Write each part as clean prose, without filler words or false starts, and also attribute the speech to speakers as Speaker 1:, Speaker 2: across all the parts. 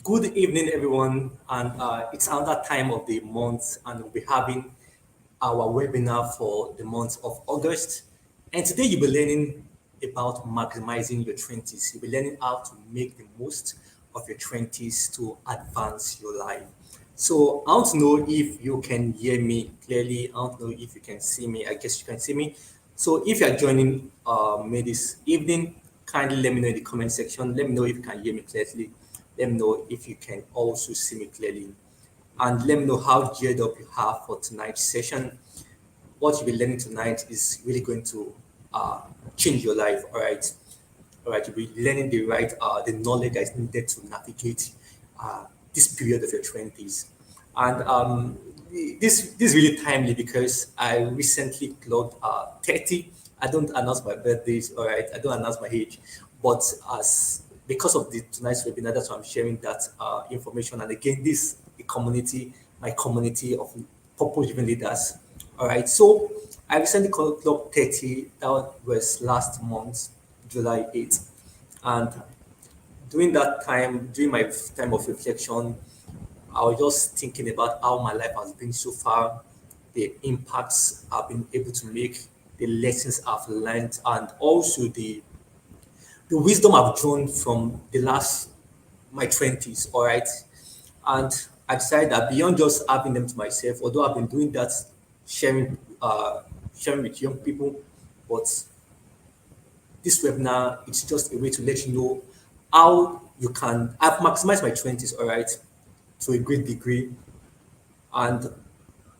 Speaker 1: Good evening, everyone, and it's another time of the month, and we'll be having our webinar for the month of August. And today you'll be learning about maximizing your 20s. You'll be learning how to make the most of your 20s to advance your life. So I want to know if you can hear me clearly. I want to know if you can see me. I guess you can see me. So if you're joining me this evening, kindly let me know in the comment section. Let me know if you can hear me clearly. Let me know if you can also see me clearly. And let me know how geared up you have for tonight's session. What you'll be learning tonight is really going to uh, change your life. All right. You'll be learning the knowledge that is needed to navigate this period of your 20s. And this is really timely because I recently clocked 30. I don't announce my birthdays, all right. I don't announce my age, but as because of the tonight's webinar, that's why I'm sharing that information. And again, this a community, my community of purpose-driven leaders. All right. So I recently clocked 30. That was last month, July 8th, and during that time, during my time of reflection, I was just thinking about how my life has been so far, the impacts I've been able to make, the lessons I've learned, and also the wisdom I've drawn from the last my 20s. All right. And I decided that beyond just having them to myself, although I've been doing that, sharing sharing with young people, but this webinar it's just a way to let you know how you can. I've maximized my 20s, all right, to a great degree, and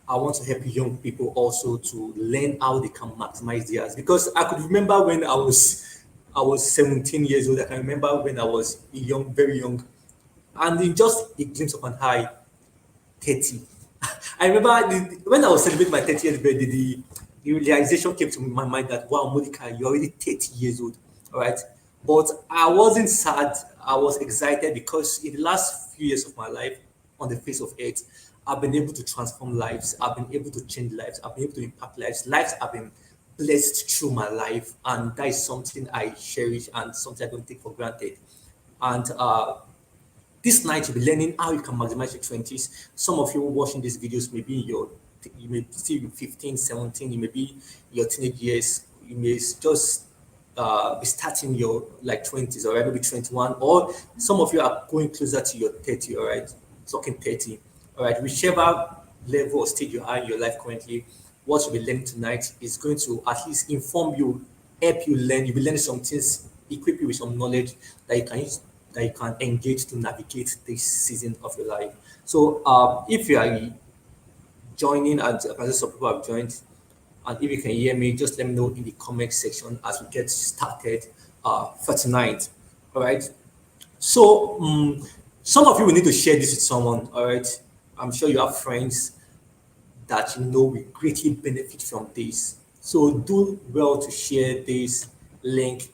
Speaker 1: I want to help young people also to learn how they can maximize theirs. Because I could remember when I was 17 years old. I can remember when I was young, very young, and in just a glimpse of an eye, 30. I remember when I was celebrating my 30th birthday, the realization came to my mind that wow, Mordecai, you're already 30 years old. All right. But I wasn't sad, I was excited because in the last few years of my life on the face of earth, I've been able to transform lives, I've been able to change lives, I've been able to impact lives. Lives have been blessed through my life, and that is something I cherish and something I don't take for granted. And this night you'll be learning how you can maximize your 20s. Some of you watching these videos may be you may still be 15, 17, you may be your teenage years, you may just be starting your like 20s or maybe 21, or some of you are going closer to your 30, all right, talking 30, all right, whichever level or stage you are in your life currently, what you'll be learning tonight is going to at least inform you, help you learn. You'll be learning some things, equip you with some knowledge that you can use, that you can engage to navigate this season of your life. So if you are joining and some people have joined, and if you can hear me, just let me know in the comment section as we get started for tonight. All right. So some of you will need to share this with someone. All right. I'm sure you have friends that you know will greatly benefit from this. So do well to share this link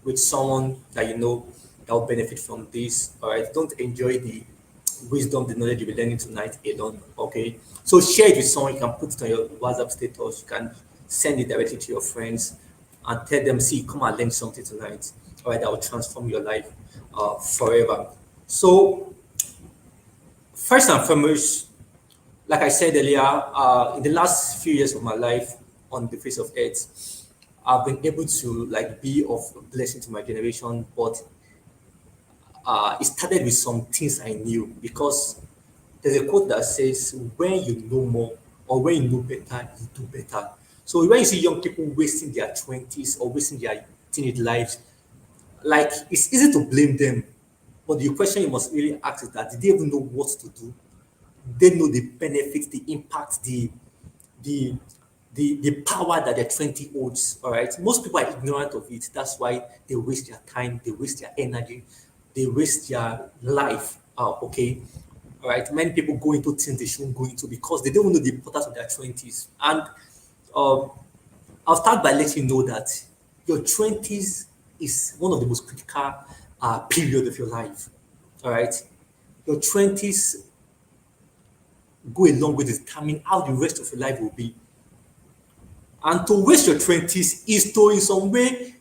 Speaker 1: with someone that you know that will benefit from this. All right. Don't enjoy the wisdom, the knowledge you'll be learning tonight alone. Okay. So share it with someone. You can put it on your WhatsApp status. You can send it directly to your friends and tell them, see, come and learn something tonight. All right. That will transform your life forever. So first and foremost, like I said earlier, in the last few years of my life on the face of earth, I've been able to like be of blessing to my generation, but it started with some things I knew because there's a quote that says, when you know more or when you know better, you do better. So when you see young people wasting their 20s or wasting their teenage lives, like it's easy to blame them. But the question you must really ask is that did they even know what to do? They know the benefits, the impact, the the power that their 20 holds. All right. Most people are ignorant of it. That's why they waste their time, they waste their energy, they waste their life. Okay. All right. Many people go into things they shouldn't go into because they don't know the importance of their 20s. And um, I'll start by letting you know that your 20s is one of the most critical period of your life. All right. Your 20s go a long way to determine how the rest of your life will be. And to waste your 20s is to, in some way,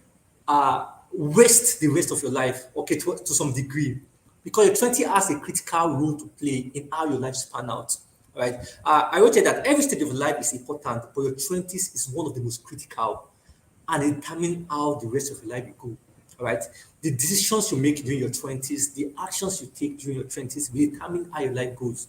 Speaker 1: waste the rest of your life, okay, to some degree, because your 20 has a critical role to play in how your life span out. Right? I wrote here that every stage of life is important, but your 20s is one of the most critical and it determine how the rest of your life will go. All right. The decisions you make during your 20s, the actions you take during your 20s will determine how your life goes.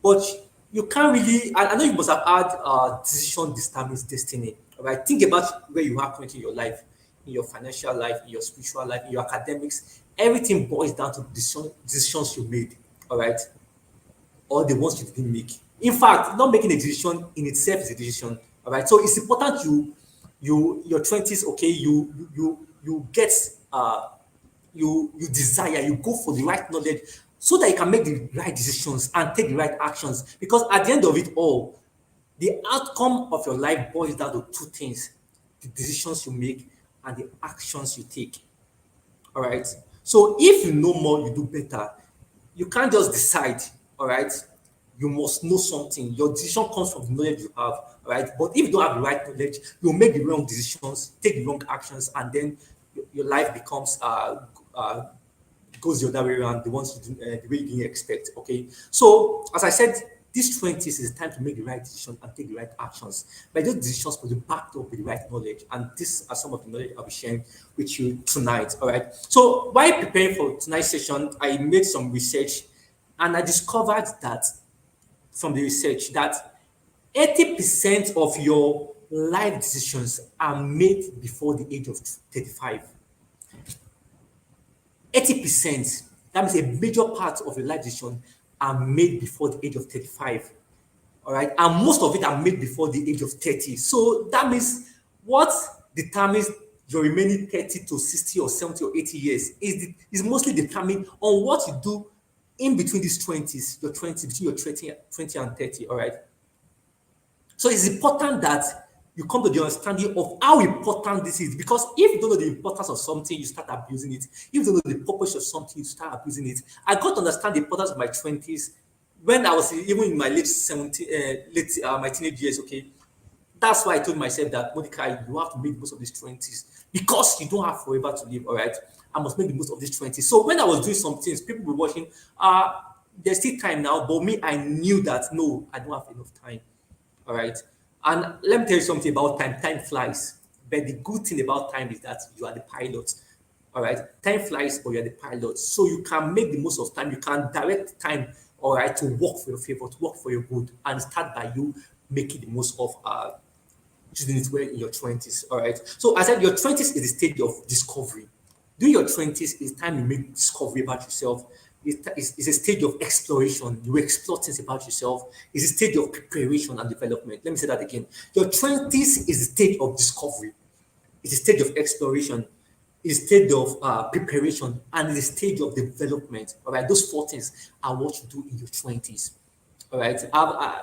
Speaker 1: But you can't really, I know you must have had decision determines destiny. All right. Think about where you are currently in your life, in your financial life, in your spiritual life, in your academics. Everything boils down to decisions you made. All right, or the ones you didn't make. In fact, not making a decision in itself is a decision. All right. So it's important your 20s, okay, you get you desire, you go for the right knowledge so that you can make the right decisions and take the right actions. Because at the end of it all, the outcome of your life boils down to two things: the decisions you make and the actions you take. All right. So if you know more, you do better. You can't just decide. All right. You must know something. Your decision comes from the knowledge you have. All right. But if you don't have the right knowledge, you'll make the wrong decisions, take the wrong actions, and then your life becomes goes the other way around, the ones you the way you didn't expect. Okay. So as I said, this 20s is the time to make the right decision and take the right actions. But those decisions will be backed up with the right knowledge. And these are some of the knowledge I'll be sharing with you tonight. All right. So while preparing for tonight's session, I made some research and I discovered that from the research that 80% of your life decisions are made before the age of 35. 80%, that means a major part of your life decision are made before the age of 35. All right. And most of it are made before the age of 30. So that means what determines your remaining 30 to 60 or 70 or 80 years is mostly determined on what you do in between these 20s, your 20, between your 20 and 30. All right. So it's important that you come to the understanding of how important this is, because if you don't know the importance of something, you start abusing it. If you don't know the purpose of something, you start abusing it. I got to understand the importance of my 20s when I was even in my late 17, my teenage years. Okay, that's why I told myself that, Mordecai, you have to make the most of these 20s because you don't have forever to live. All right, I must make the most of these 20s. So when I was doing some things, people were watching. There's still time now, but me, I knew that no, I don't have enough time. All right. And let me tell you something about time. Time flies. But the good thing about time is that you are the pilot. All right. Time flies, but you're the pilot. So you can make the most of time. You can direct time, all right, to work for your favor, to work for your good, and start by you making the most of choosing it well in your 20s. All right. So I said your 20s is the stage of discovery. During your 20s is time you make discovery about yourself. It's a stage of exploration. You explore things about yourself. It's a stage of preparation and development. Let me say that again. Your 20s is a stage of discovery. It's a stage of exploration. It's a stage of preparation, and it's a stage of development. All right. Those four things are what you do in your 20s. All right.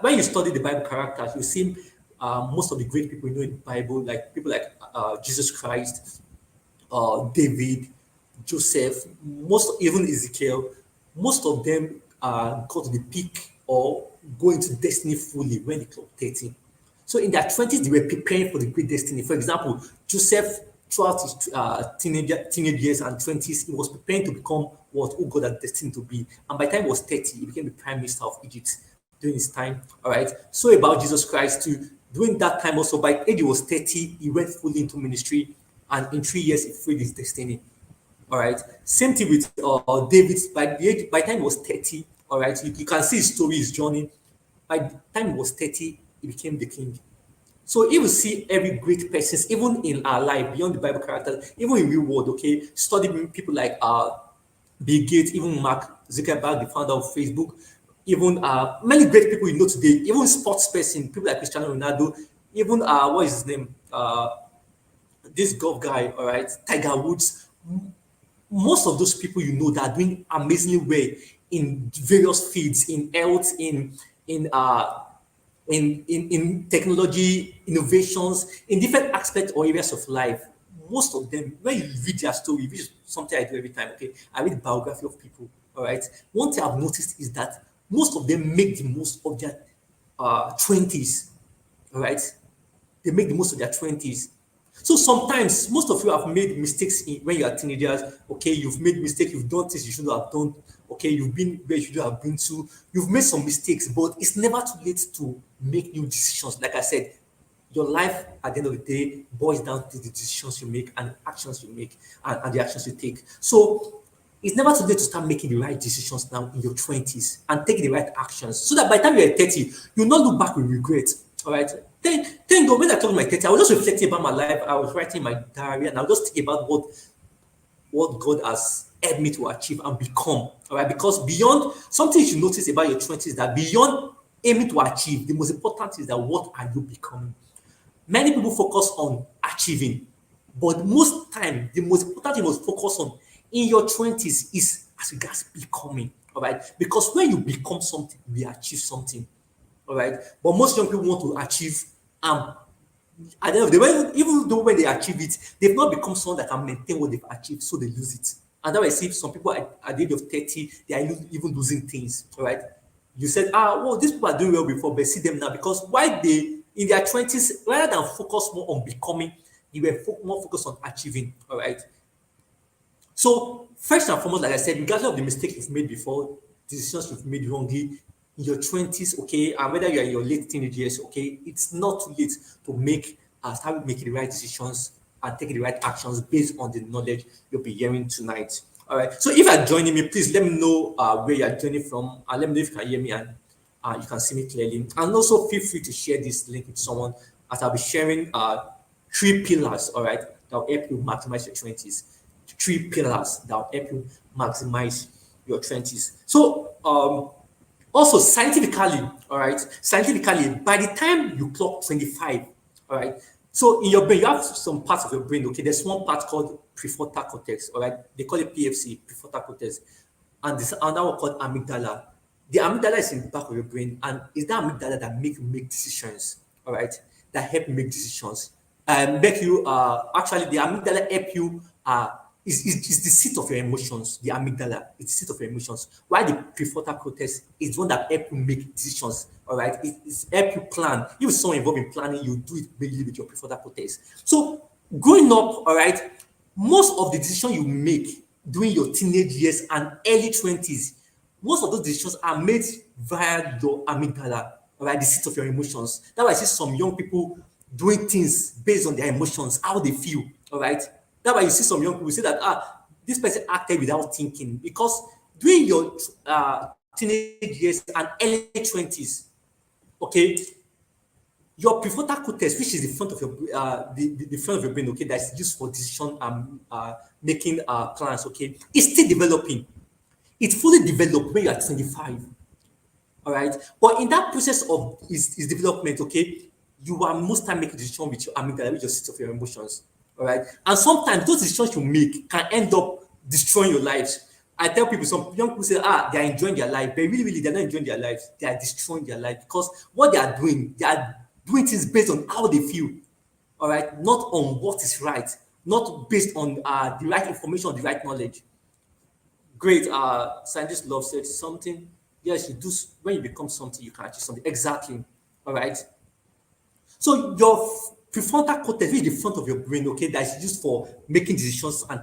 Speaker 1: When you study the Bible characters, you see most of the great people you know in the Bible, like people like Jesus Christ, David, Joseph, most even Ezekiel, most of them got to the peak or go into destiny fully when they clocked 30. So in their 20s, they were preparing for the great destiny. For example, Joseph, throughout his teenage years and 20s, he was preparing to become what who God had destined to be. And by the time he was 30, he became the prime minister of Egypt during his time. All right. So about Jesus Christ too. During that time also, by the age he was 30, he went fully into ministry, and in 3 years he freed his destiny. All right. Same thing with David. By the time he was 30, all right, you can see his story, his journey. By the time he was 30, he became the king. So if you see every great person, even in our life, beyond the Bible characters, even in real world, okay, study people like Bill Gates, even Mark Zuckerberg, the founder of Facebook, even many great people you know today, even sports person, people like Cristiano Ronaldo, even what is his name? This golf guy, all right, Tiger Woods. Most of those people you know that are doing amazingly well in various fields, in health, in uh in technology, innovations, in different aspects or areas of life. Most of them, when you read their story, which is something I do every time, okay, I read biography of people. All right. One thing I've noticed is that most of them make the most of their 20s. All right. They make the most of their 20s. So sometimes, most of you have made mistakes when you are teenagers. Okay, you've made mistakes, you've done things you shouldn't have done. Okay, you've been where you should have been to. You've made some mistakes, but it's never too late to make new decisions. Like I said, your life at the end of the day boils down to the decisions you make and actions you make and the actions you take. So it's never too late to start making the right decisions now in your 20s and take the right actions so that by the time you're 30, you'll not look back with regret. All right. Thank God when I told my 30, I was just reflecting about my life. I was writing my diary and I was just thinking about what God has helped me to achieve and become. All right. Because beyond something you should notice about your 20s that beyond aiming to achieve, the most important is that what are you becoming? Many people focus on achieving, but most time the most important thing you must focus on in your 20s is as regards becoming. All right. Because when you become something, you achieve something. All right. But most young people want to achieve at the end of the day, even though when they achieve it, they've not become someone that can maintain what they've achieved, so they lose it. And that I see some people at the age of 30, they are even losing things. All right. You said, well, these people are doing well before, but see them now because why they in their 20s, rather than focus more on becoming, they were more focused on achieving. All right. So, first and foremost, like I said, regardless of the mistake you've made before, decisions you've made wrongly in your 20s, okay, and whether you're in your late teenage years, okay, it's not too late to start making the right decisions and taking the right actions based on the knowledge you'll be hearing tonight. All right. So, if you're joining me, please let me know where you're joining from, and let me know if you can hear me and you can see me clearly. And also, feel free to share this link with someone as I'll be sharing 3 pillars, all right, that will help you maximize your 20s. 3 pillars that will help you maximize your 20s. So, also scientifically, all right, scientifically, by the time you clock 25, all right, so in your brain, you have some parts of your brain, okay, there's one part called prefrontal cortex, all right, they call it PFC, prefrontal cortex, and this another one called amygdala. The amygdala is in the back of your brain, and it's that amygdala that make you make decisions, all right, that help you make decisions, and make you actually the amygdala help you is the seat of your emotions. The amygdala is the seat of your emotions. While the prefrontal cortex is the one that help you make decisions. All right, it's help you plan. If you're someone involved in planning, you do it mainly with your prefrontal cortex. So growing up, all right, most of the decisions you make during your teenage years and early 20s, most of those decisions are made via your amygdala, all right, the seat of your emotions. That's why I see some young people doing things based on their emotions, how they feel, all right. That's why you see some young people say that this person acted without thinking because during your teenage years and early 20s, okay, your prefrontal cortex, which is the front of your the front of your brain, okay, that's used for decision making plans, okay, is still developing. It's fully developed when you are 25. All right. But in that process of its development, okay, you are most time making decisions with your amygdala, with your seat of your emotions. All right. And sometimes those decisions you make can end up destroying your lives. I tell people, some young people say, they are enjoying their life. But really, they're not enjoying their lives. They are destroying their life because what they are doing things based on how they feel. All right. Not on what is right, not based on the right information, the right knowledge. Great. Scientist love said something. Yes, you do. When you become something, you can achieve something. Exactly. All right. So your prefrontal cortex, which is the front of your brain, okay, that is used for making decisions and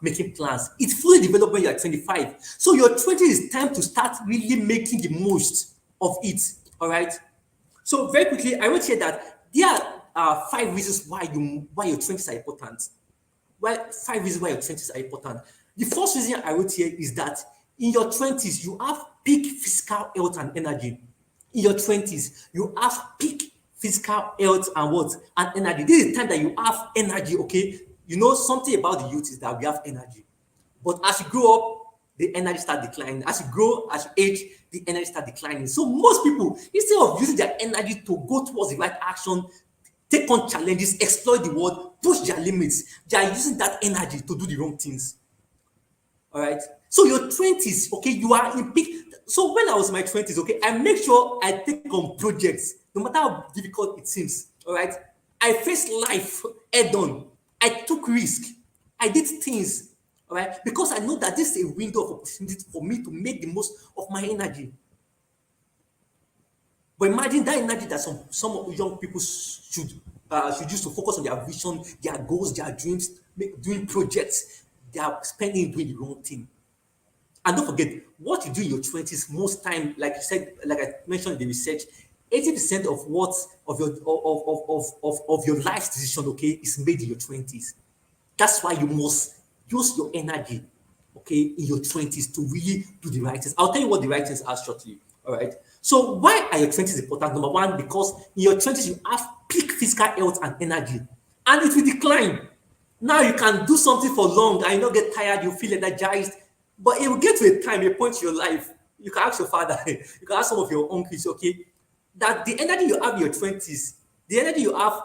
Speaker 1: making plans. It's fully developed when you're 25. So your 20s is time to start really making the most of it. All right. So very quickly, I would say that there are 5 reasons why your 20s are important. Why 5 reasons why your 20s are important. The first reason I wrote here is that in your 20s, you have peak physical health and energy. In your 20s, you have peak physical health and what? And energy. This is the time that you have energy, okay? You know, something about the youth is that we have energy. But as you grow up, the energy start declining. As you grow, as you age, the energy start declining. So most people, instead of using their energy to go towards the right action, take on challenges, explore the world, push their limits, they are using that energy to do the wrong things. All right. So your 20s, okay, you are in peak. So when I was in my 20s, okay, I make sure I take on projects, no matter how difficult it seems. All right. I faced life head on. I took risk. I did things. All right. Because I know that this is a window of opportunity for me to make the most of my energy. But imagine that energy that some young people should should use to focus on their vision, their goals, their dreams, doing projects. They are spending doing the wrong thing. And don't forget, what you do in your 20s, most time, like you said, like I mentioned in the research, 80% of what of your life decision, okay, is made in your 20s. That's why you must use your energy, okay, in your 20s to really do the right things. I'll tell you what the right things are shortly. All right. So why are your 20s important? Number one, because in your 20s you have peak physical health and energy, and it will decline. Now you can do something for long and you not get tired, you feel energized, but it will get to a time, a point in your life. You can ask your father, you can ask some of your uncles, okay, that the energy you have in your 20s, the energy you have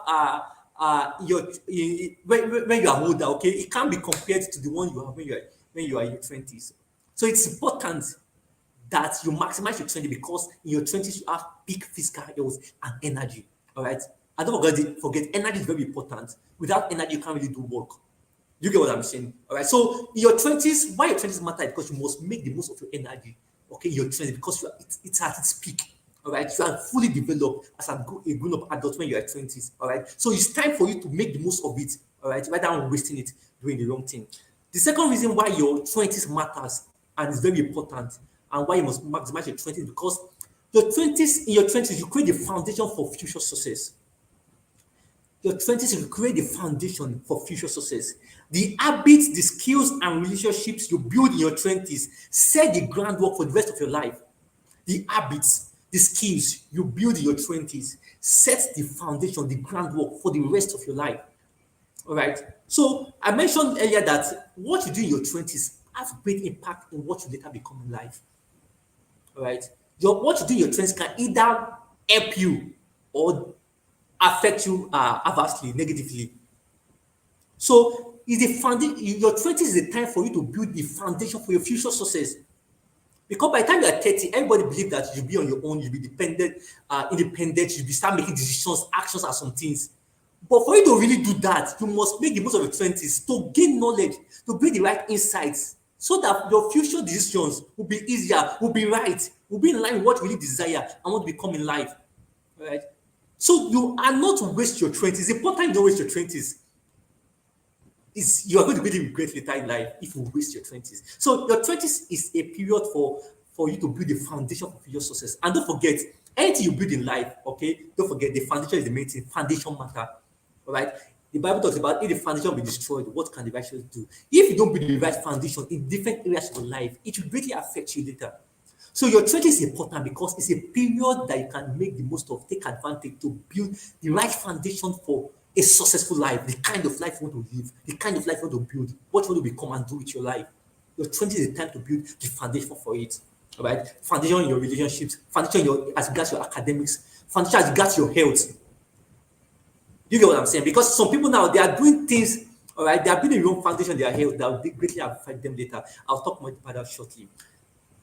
Speaker 1: when you are older, okay, it can't be compared to the one you have when you are in your 20s. So it's important that you maximize your 20 because in your 20s you have peak physical health and energy. All right. And don't forget energy is very important. Without energy, you can't really do work. You get what I'm saying? All right. So in your 20s, why your 20s matter? Because you must make the most of your energy. Okay, in your 20s, because it's at its peak. All right. You are fully developed as a grown-up adult when you're at 20s. All right. So it's time for you to make the most of it. All right. Rather than wasting it doing the wrong thing. The second reason why your 20s matters and is very important and why you must maximize your 20s because in your 20s, you create the foundation for future success. Your 20s will create the foundation for future success. The habits, the skills, and relationships you build in your 20s set the groundwork for the rest of your life. The habits, the skills you build in your 20s set the foundation, the groundwork for the rest of your life. All right. So I mentioned earlier that what you do in your 20s has great impact in what you later become in life. All right. What you do in your 20s can either help you or affect you adversely, negatively. So is the foundation your 20s is the time for you to build the foundation for your future success. Because by the time you are 30, everybody believes that you'll be on your own, you'll be dependent, independent, you'll be start making decisions, actions, and some things. But for you to really do that, you must make the most of your 20s to gain knowledge, to gain the right insights, so that your future decisions will be easier, will be right, will be in line with what you really desire and what become in life. All right. So you are not to waste your 20s. It's important you don't waste your 20s. You are going to really regret later in life if you waste your 20s. So your 20s is a period for you to build the foundation for future success. And don't forget, anything you build in life, okay, don't forget the foundation is the main thing. Foundation matter. All right. The Bible talks about if the foundation be destroyed, what can the righteous do? If you don't build the right foundation in different areas of your life, it will greatly affect you later. So your 20s is important because it's a period that you can make the most of, take advantage to build the right foundation for a successful life, the kind of life you want to live, the kind of life you want to build, what you want to become and do with your life. Your 20s is the time to build the foundation for it. All right. Foundation in your relationships, foundation in as regards your academics, foundation as regards your health. You get what I'm saying? Because some people now they are doing things, all right, they are building their own foundation, their health that will greatly affect them later. I'll talk more about that shortly.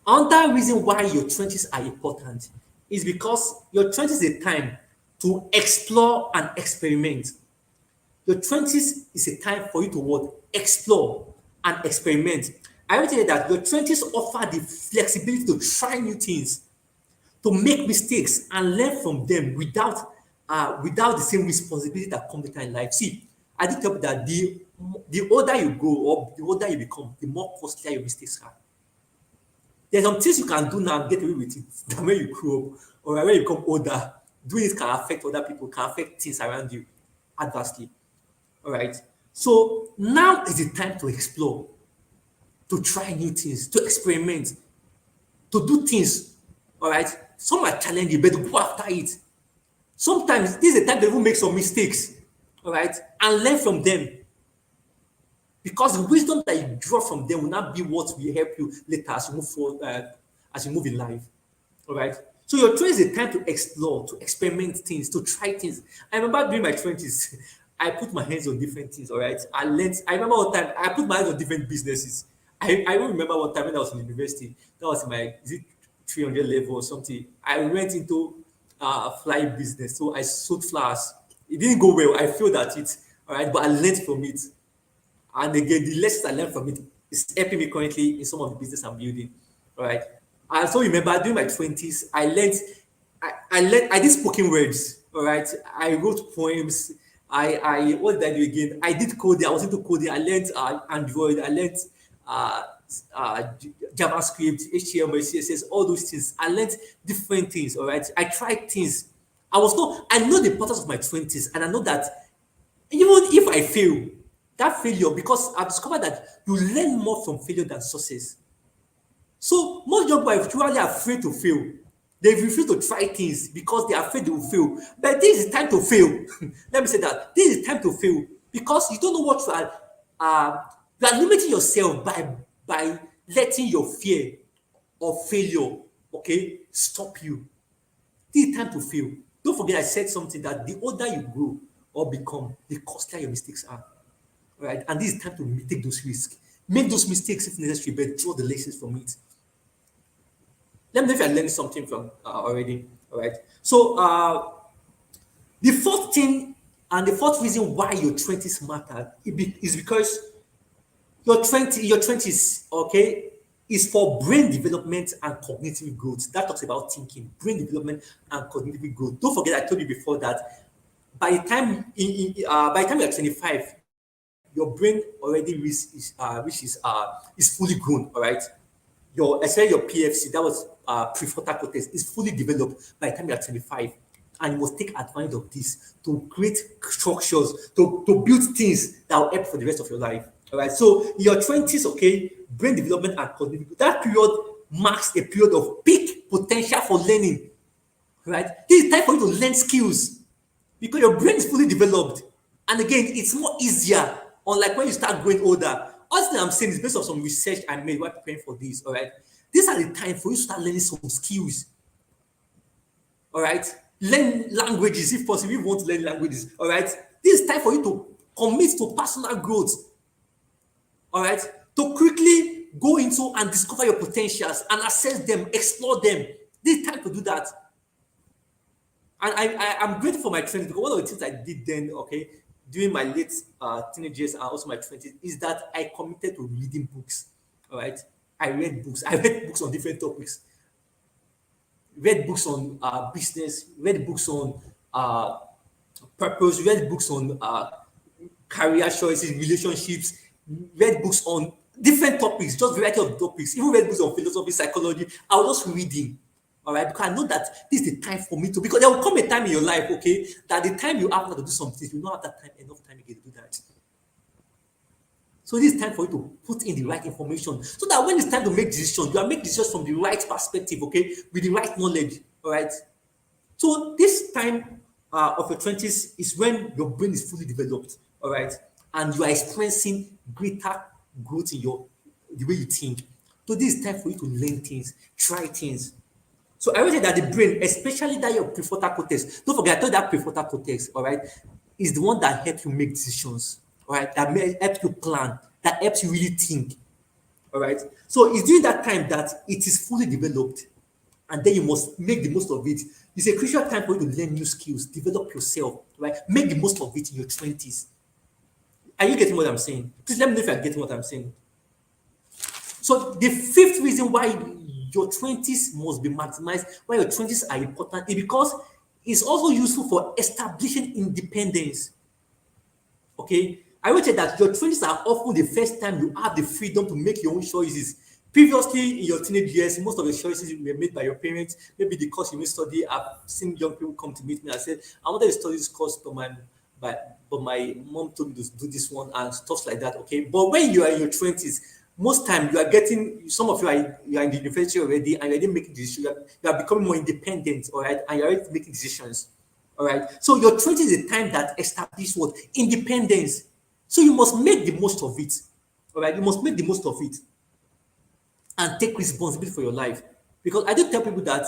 Speaker 1: Another reason why your 20s are important is because your 20s is a time to explore and experiment. Your 20s is a time for you to what? Explore and experiment. I will tell you that your 20s offer the flexibility to try new things, to make mistakes and learn from them without the same responsibility that comes later in life. See, I did tell you that the older you go or the older you become, the more costly your mistakes are. There's some things you can do now and get away with it than when you grow up or when you become older. Doing it can affect other people, can affect things around you adversely. All right. So now is the time to explore, to try new things, to experiment, to do things. All right. Some are challenging, but go after it. Sometimes this is the time they will make some mistakes. All right. And learn from them. Because the wisdom that you draw from them will not be what will help you later as you move forward, as you move in life. All right. So your 20s is a time to explore, to experiment things, to try things. I remember during my 20s, I put my hands on different things. All right. I remember one time I put my hands on different businesses. I don't remember what time when I was in university. That was my is it 300 level or something. I went into flying business. So I sold flowers. It didn't go well. I failed at it. All right. But I learned from it. And again, the lessons I learned from it is helping me currently in some of the business I'm building. All right. I also remember during my 20s, I did spoken words. All right. I wrote poems. what did I do again? I did coding. I was into coding. I learned Android. I learned uh, JavaScript, HTML, CSS, all those things. I learned different things. All right. I tried things. I know the importance of my 20s, and I know that even if I fail, that failure, because I've discovered that you learn more from failure than success. So most young boys are usually afraid to fail. They refuse to try things because they are afraid they will fail. But this is time to fail. Let me say that this is time to fail because you don't know what you are limiting yourself by letting your fear of failure, okay, stop you. This is time to fail. Don't forget I said something that the older you grow or become, the costlier your mistakes are. Right? And this is time to take those risks. Make those mistakes if necessary, but draw the lessons from it. Let me know if I learned something from already. All right. So the fourth thing and the fourth reason why your 20s matter is because your 20s, okay, is for brain development and cognitive growth. That talks about thinking, brain development and cognitive growth. Don't forget I told you before that by the time you're 25, your brain already is fully grown. All right. Your especially your PFC, that was prefrontal cortex, is fully developed by the time you're 25. And you must take advantage of this to create structures, to build things that will help for the rest of your life. All right. So in your 20s, okay, brain development and cognitive, that period marks a period of peak potential for learning. Right? This is time for you to learn skills because your brain is fully developed. And again, it's more easier, unlike when you start growing older. All thing I'm saying is based on some research I made while preparing for this. All right. These are the time for you to start learning some skills. All right. Learn languages if possible. If you want to learn languages. All right. This is time for you to commit to personal growth. All right. To quickly go into and discover your potentials and assess them, explore them. This is time to do that. And I'm grateful for my training because one of the things I did then, okay, during my late teenage years and also my 20s, is that I committed to reading books. All right. I read books. I read books on different topics. Read books on business, read books on purpose, read books on career choices, relationships, read books on different topics, just variety of topics, even read books on philosophy, psychology. I was just reading. All right, because I know that this is the time for me to, because there will come a time in your life, okay, that the time you have to do something, you don't have that time, enough time again to do that. So this is time for you to put in the right information so that when it's time to make decisions, you are making decisions from the right perspective, okay, with the right knowledge. All right. So this time of your 20s is when your brain is fully developed, all right, and you are experiencing greater growth in the way you think. So this is time for you to learn things, try things. So I would say that the brain, especially that your prefrontal cortex, don't forget, I told that prefrontal cortex, all right, is the one that helps you make decisions, all right, that helps you plan, that helps you really think, all right. So it's during that time that it is fully developed, and then you must make the most of it. It's a crucial time for you to learn new skills, develop yourself, right? Make the most of it in your 20s. Are you getting what I'm saying? Please let me know if you're getting what I'm saying. So the fifth reason why your 20s must be maximized, why your 20s are important, is because it's also useful for establishing independence. Okay? I would say that your 20s are often the first time you have the freedom to make your own choices. Previously, in your teenage years, most of the choices were made by your parents. Maybe the course you may study. I've seen young people come to meet me and say, I wanted to study this course, but my mom told me to do this one and stuff like that. Okay. But when you are in your 20s, most time you are getting, some of you are in the university already and you're already making decisions. You are becoming more independent, all right, and you're already making decisions. All right. So your 20s is a time that establishes what? Independence. So you must make the most of it. All right. You must make the most of it and take responsibility for your life. Because I do tell people that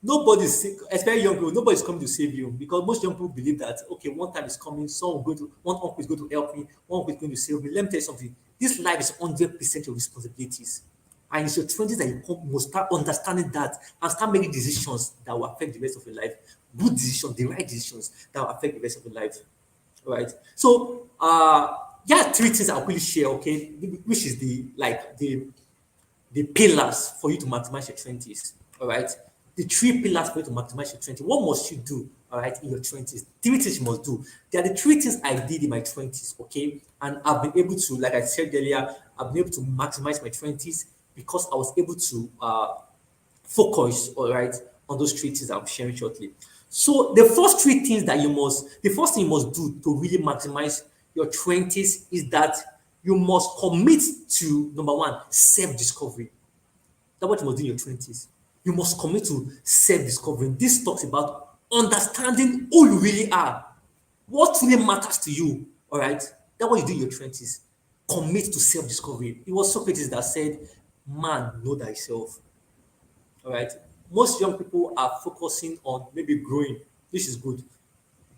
Speaker 1: nobody's, especially young people, nobody's coming to save you. Because most young people believe that, okay, one time is coming, one uncle is going to help me, one uncle is going to save me. Let me tell you something. This life is 100% your responsibilities. And it's your 20s that you must start understanding that and start making decisions that will affect the rest of your life. Good decisions, the right decisions that will affect the rest of your life. All right. So, yeah, three things I'll quickly share, okay, which is the pillars for you to maximize your 20s. All right. the three pillars for you to maximize your 20s. What must you do, all right, in your 20s? Three things you must do. There are the three things I did in my 20s, okay? And I've been able to, like I said earlier, I've been able to maximize my 20s because I was able to focus, all right, on those three things I'm sharing shortly. So the first thing you must do to really maximize your 20s is that you must commit to number one, self-discovery. That's what you must do in your 20s. You must commit to self-discovery. This talks about understanding who you really are, what really matters to you. All right, that's what you do in your 20s. Commit to self-discovery. It was Socrates that said, "Man, know thyself." All right. Most young people are focusing on maybe growing, which is good,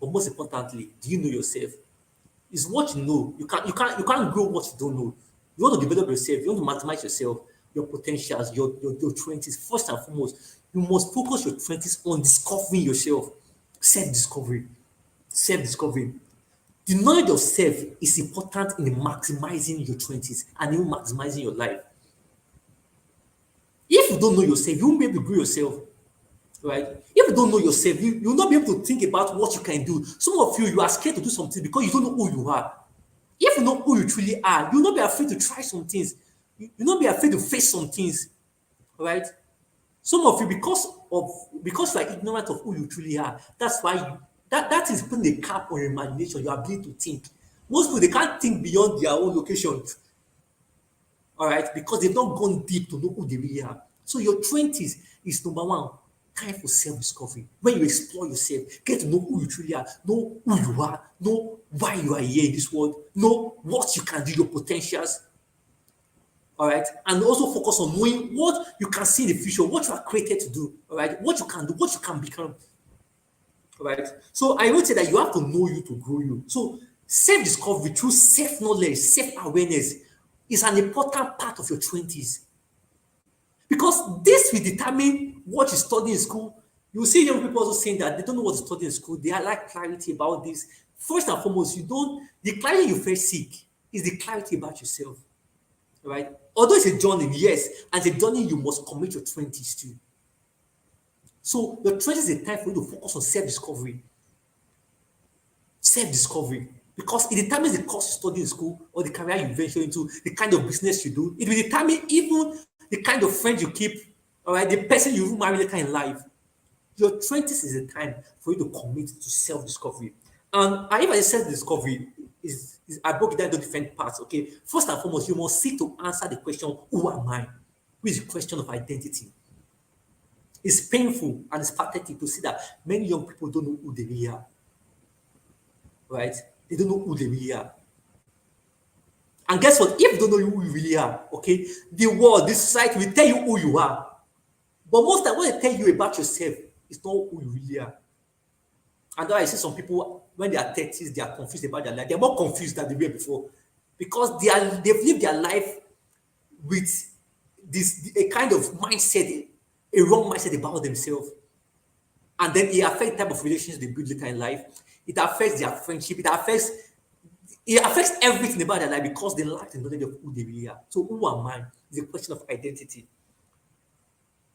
Speaker 1: but most importantly, do you know yourself? It's what you know. You can't grow what you don't know. You want to develop yourself. You want to maximize yourself, your potentials, your 20s. First and foremost, you must focus your 20s on discovering yourself. Self-discovery. Self-discovery. The knowledge of self is important in maximizing your 20s and even maximizing your life. If you don't know yourself, you won't be able to grow yourself. Right? If you don't know yourself, you'll not be able to think about what you can do. Some of you are scared to do something because you don't know who you are. If you know who you truly are, you'll not be afraid to try some things. You'll not be afraid to face some things. Right? Some of you, because you are ignorant of who you truly are, that's why that is putting a cap on your imagination, your ability to think. Most people they can't think beyond their own location. All right, because they've not gone deep to know who they really are. So your 20s is number one, time for self-discovery. When you explore yourself, get to know who you truly are, know who you are, know why you are here in this world, know what you can do, your potentials. All right, and also focus on knowing what you can see in the future, what you are created to do. All right, what you can do, what you can become. All right, so I would say that you have to know you to grow you. So self-discovery through self-knowledge, self-awareness is an important part of your 20s. Because this will determine what you study in school. You see young people also saying that they don't know what to study in school. They are like clarity about this. First and foremost, the clarity you first seek is the clarity about yourself. Right? Although it's a journey, yes, and it's a journey you must commit your 20s to. So your 20s is a time for you to focus on self-discovery. Self-discovery. Because it determines the course you study in school or the career you venture into, the kind of business you do. It will determine even the kind of friends you keep, all right, the person you marry later in life. Your 20s is a time for you to commit to self-discovery. And if I say self-discovery, I broke it down into different parts, okay? First and foremost, you must seek to answer the question, who am I? Which is the question of identity. It's painful and it's pathetic to see that many young people don't know who they really are, right? They don't know who they really are. And guess what? If you don't know who you really are, okay, the world, the society will tell you who you are. But most time, what they tell you about yourself is not who you really are. And then I see some people, when they are 30s, they are confused about their life. They're more confused than they were before. Because they've lived their life with a kind of mindset, a wrong mindset about themselves. And then it affects the type of relationships they build later in life. It affects their friendship. It affects everything about their life because they lack the knowledge of who they really are. So who am I? It's a question of identity.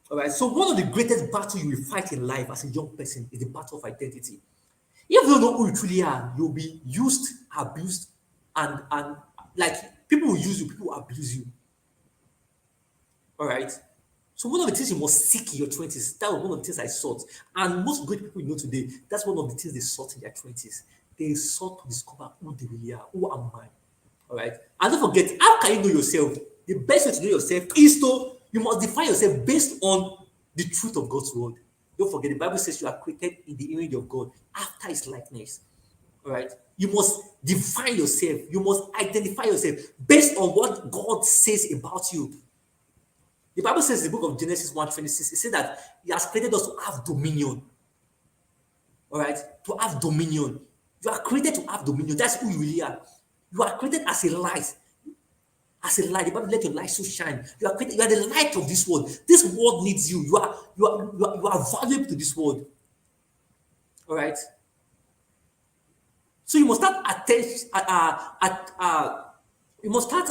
Speaker 1: All right. So one of the greatest battles you will fight in life as a young person is the battle of identity. If you don't know who you truly are, you'll be used, abused, and like people will use you, people will abuse you. All right. So one of the things you must seek in your 20s, that was one of the things I sought. And most great people you know today, that's one of the things they sought in their 20s. They sought to discover who they really are. Who am I? All right. And don't forget, how can you know yourself? The best way to know yourself is you must define yourself based on the truth of God's word. Don't forget, the Bible says you are created in the image of God after his likeness. All right. You must define yourself. You must identify yourself based on what God says about you. The Bible says in the book of Genesis 1:26, it says that he has created us to have dominion. All right? To have dominion. You are created to have dominion. That's who you really are. You are created as a light. As a light. The Bible let your light so shine. You are created, you are the light of this world. This world needs you. You are valuable to this world. All right? So you must start You must start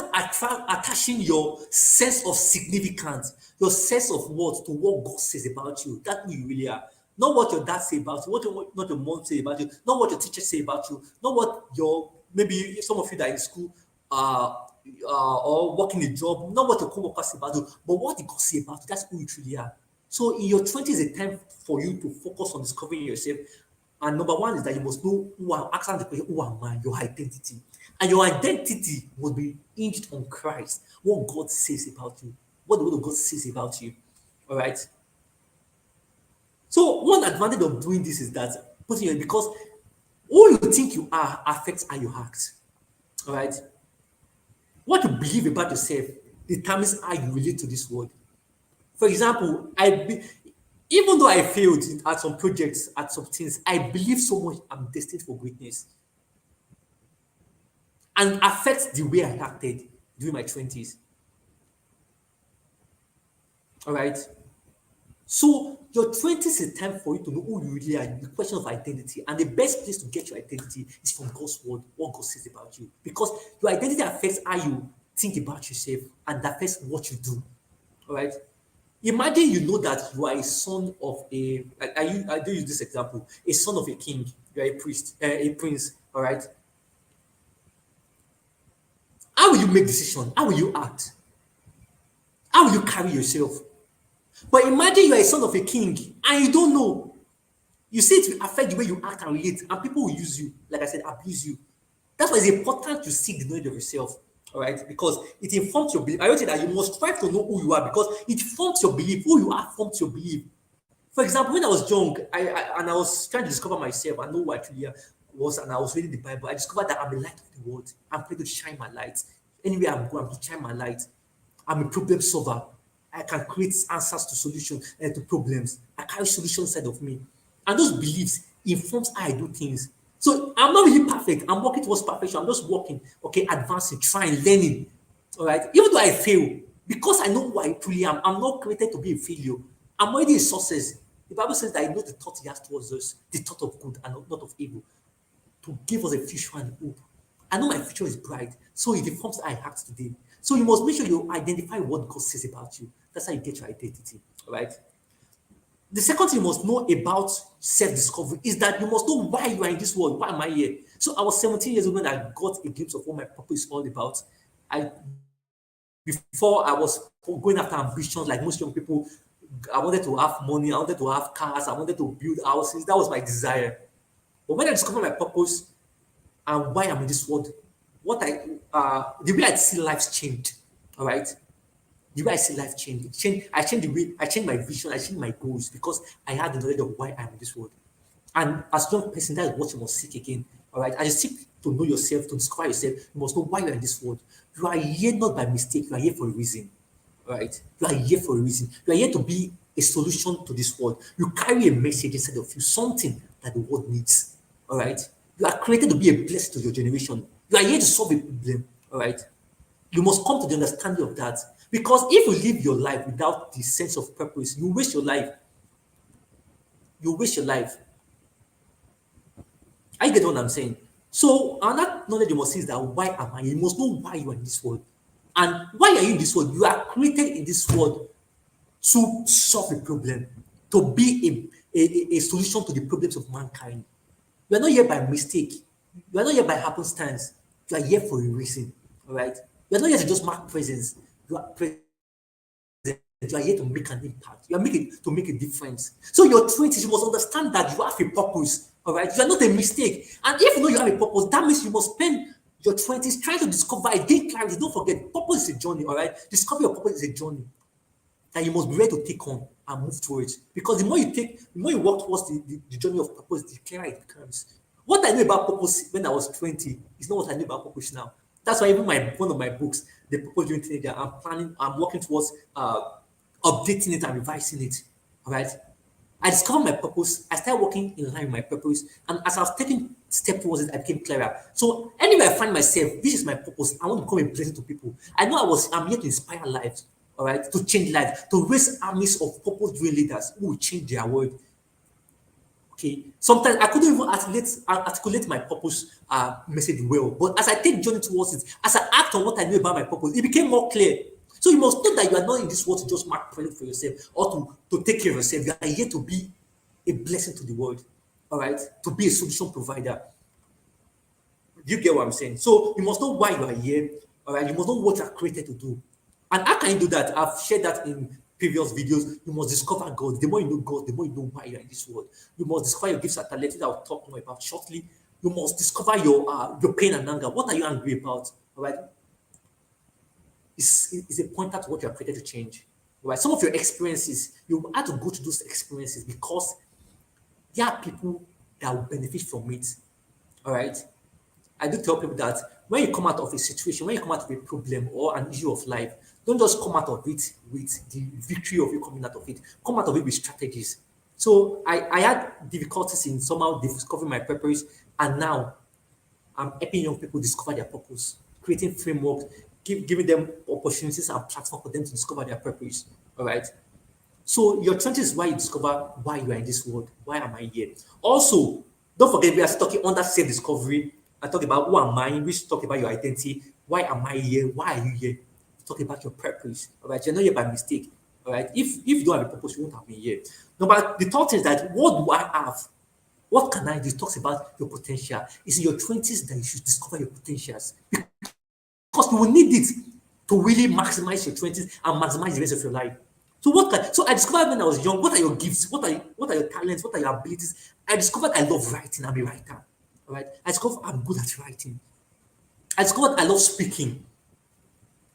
Speaker 1: attaching your sense of significance, your sense of worth to what God says about you. That's who you really are. Not what your dad say about you, not your mom say about you, not what your teacher say about you, not what your maybe some of you that are in school or working a job, not what your co-workers say about you, but what did God say about you. That's who you truly are. So in your 20s, is a time for you to focus on discovering yourself. And number one is that you must know who are asking the question, who am I? Your identity. And your identity must be hinged on Christ. What God says about you. What the word of God says about you. All right. So one advantage of doing this is that putting you because who you think you are affects how you act. All right. What you believe about yourself determines how you relate to this world. For example, even though I failed at some projects, at some things, I believe so much I'm destined for greatness and affects the way I acted during my 20s. All right. So your 20s is a time for you to know who you really are, the question of identity. And the best place to get your identity is from God's word, what God says about you. Because your identity affects how you think about yourself and affects what you do. All right. Imagine you know that you are a son of I do use this example, a son of a king, you are a priest, a prince, all right? How will you make decision? How will you act? How will you carry yourself? But imagine you are a son of a king and you don't know. You see it will affect the way you act and relate, and people will use you, like I said, abuse you. That's why it's important to seek the knowledge of yourself, all right? Because it informs your belief. I don't say that you must strive to know who you are because it forms your belief. Who you are forms your belief. For example, when I was young, I was trying to discover myself. I know what I truly was, and I was reading the Bible. I discovered that I'm the light of the world. I'm going to shine my light. Anywhere I'm going, I'm going to shine my light. I'm a problem solver. I can create answers to solutions and to problems. I carry solutions inside of me. And those beliefs informs how I do things. So I'm not really perfect. I'm working towards perfection. I'm just working, okay, advancing, trying, learning. All right. Even though I fail, because I know who I truly am, I'm not created to be a failure. I'm already a success. The Bible says that I know the thought he has towards us, the thought of good and not of evil, to give us a future and hope. I know my future is bright, so it informs how I act today. So you must make sure you identify what God says about you. That's how you get your identity. All right. The second thing you must know about self-discovery is that you must know why you are in this world. Why am I here? So I was 17 years old when I got a glimpse of what my purpose is all about. I Before I was going after ambitions like most young people, I wanted to have money, I wanted to have cars, I wanted to build houses. That was my desire. But when I discovered my purpose and why I'm in this world, the way I see life changed. All right. The way I see life change, I changed the way I changed my vision, I changed my goals because I had the knowledge of why I'm in this world. And as a young person, that is what you must seek again. All right. As you seek to know yourself, to discover yourself, you must know why you are in this world. You are here not by mistake, you are here for a reason. All right. You are here for a reason. You are here to be a solution to this world. You carry a message inside of you, something that the world needs. All right. You are created to be a blessing to your generation. You are here to solve a problem. All right. You must come to the understanding of that. Because if you live your life without the sense of purpose, you waste your life. You waste your life. I get what I'm saying. So another knowledge you must see is that why am I? You must know why you are in this world. And why are you in this world? You are created in this world to solve a problem, to be a solution to the problems of mankind. You are not here by mistake. You are not here by happenstance. You are here for a reason. All right. You are not here to just mark presence. You are present. You are here to make an impact. You are making to make a difference. So your 20s, you must understand that you have a purpose. All right. You are not a mistake. And if you know you have a purpose, that means you must spend your 20s trying to discover it, gain clarity. Don't forget, purpose is a journey. All right. Discover your purpose is a journey that you must be ready to take on and move towards. Because the more you work towards the journey of purpose, the clearer it becomes. What I knew about purpose when I was 20 is not what I knew about purpose now. That's why even one of my books, The Purpose During Teenager, I'm working towards updating it and revising it. All right. I discovered my purpose. I started working in line with my purpose. And as I was taking step towards it, I became clearer. So anywhere I find myself, this is my purpose. I want to become a blessing to people. I know I'm here to inspire lives, all right, to change lives, to raise armies of purpose-driven leaders who will change their world. Okay, sometimes I couldn't even articulate my purpose message well. But as I take journey towards it, as I act on what I knew about my purpose, it became more clear. So you must know that you are not in this world to just mark product for yourself or to take care of yourself. You are here to be a blessing to the world. All right, to be a solution provider. You get what I'm saying? So you must know why you are here. All right, you must know what you are created to do. And how can you do that? I've shared that in previous videos. You must discover God. The more you know God, the more you know why you're in this world. You must discover your gifts and talents that I'll talk more about shortly. You must discover your pain and anger. What are you angry about? All right, is a pointer to what you're created to change. All right, some of your experiences, you have to go to those experiences because there are people that will benefit from it. All right, I do tell people that when you come out of a situation, when you come out of a problem or an issue of life, don't just come out of it with the victory of you coming out of it. Come out of it with strategies. So I had difficulties in somehow discovering my purpose, and now I'm helping young people discover their purpose, creating frameworks, giving them opportunities and platform for them to discover their purpose. All right. So your 20s is why you discover why you are in this world. Why am I here? Also, don't forget we are still talking under self-discovery. I talk about who am I, which talk about your identity. Why am I here? Why are you here? Talk about your purpose. All right, you're not here by mistake. All right. If you don't have a purpose, you won't have been here. Number the third thing is that what do I have? What can I do? It talks about your potential. It's in your 20s that you should discover your potentials because you will need it to really maximize your 20s and maximize the rest of your life. So I discovered when I was young, what are your gifts? What are your talents? What are your abilities? I discovered I love writing. I'm a writer. All right. I discovered I'm good at writing. I discovered I love speaking.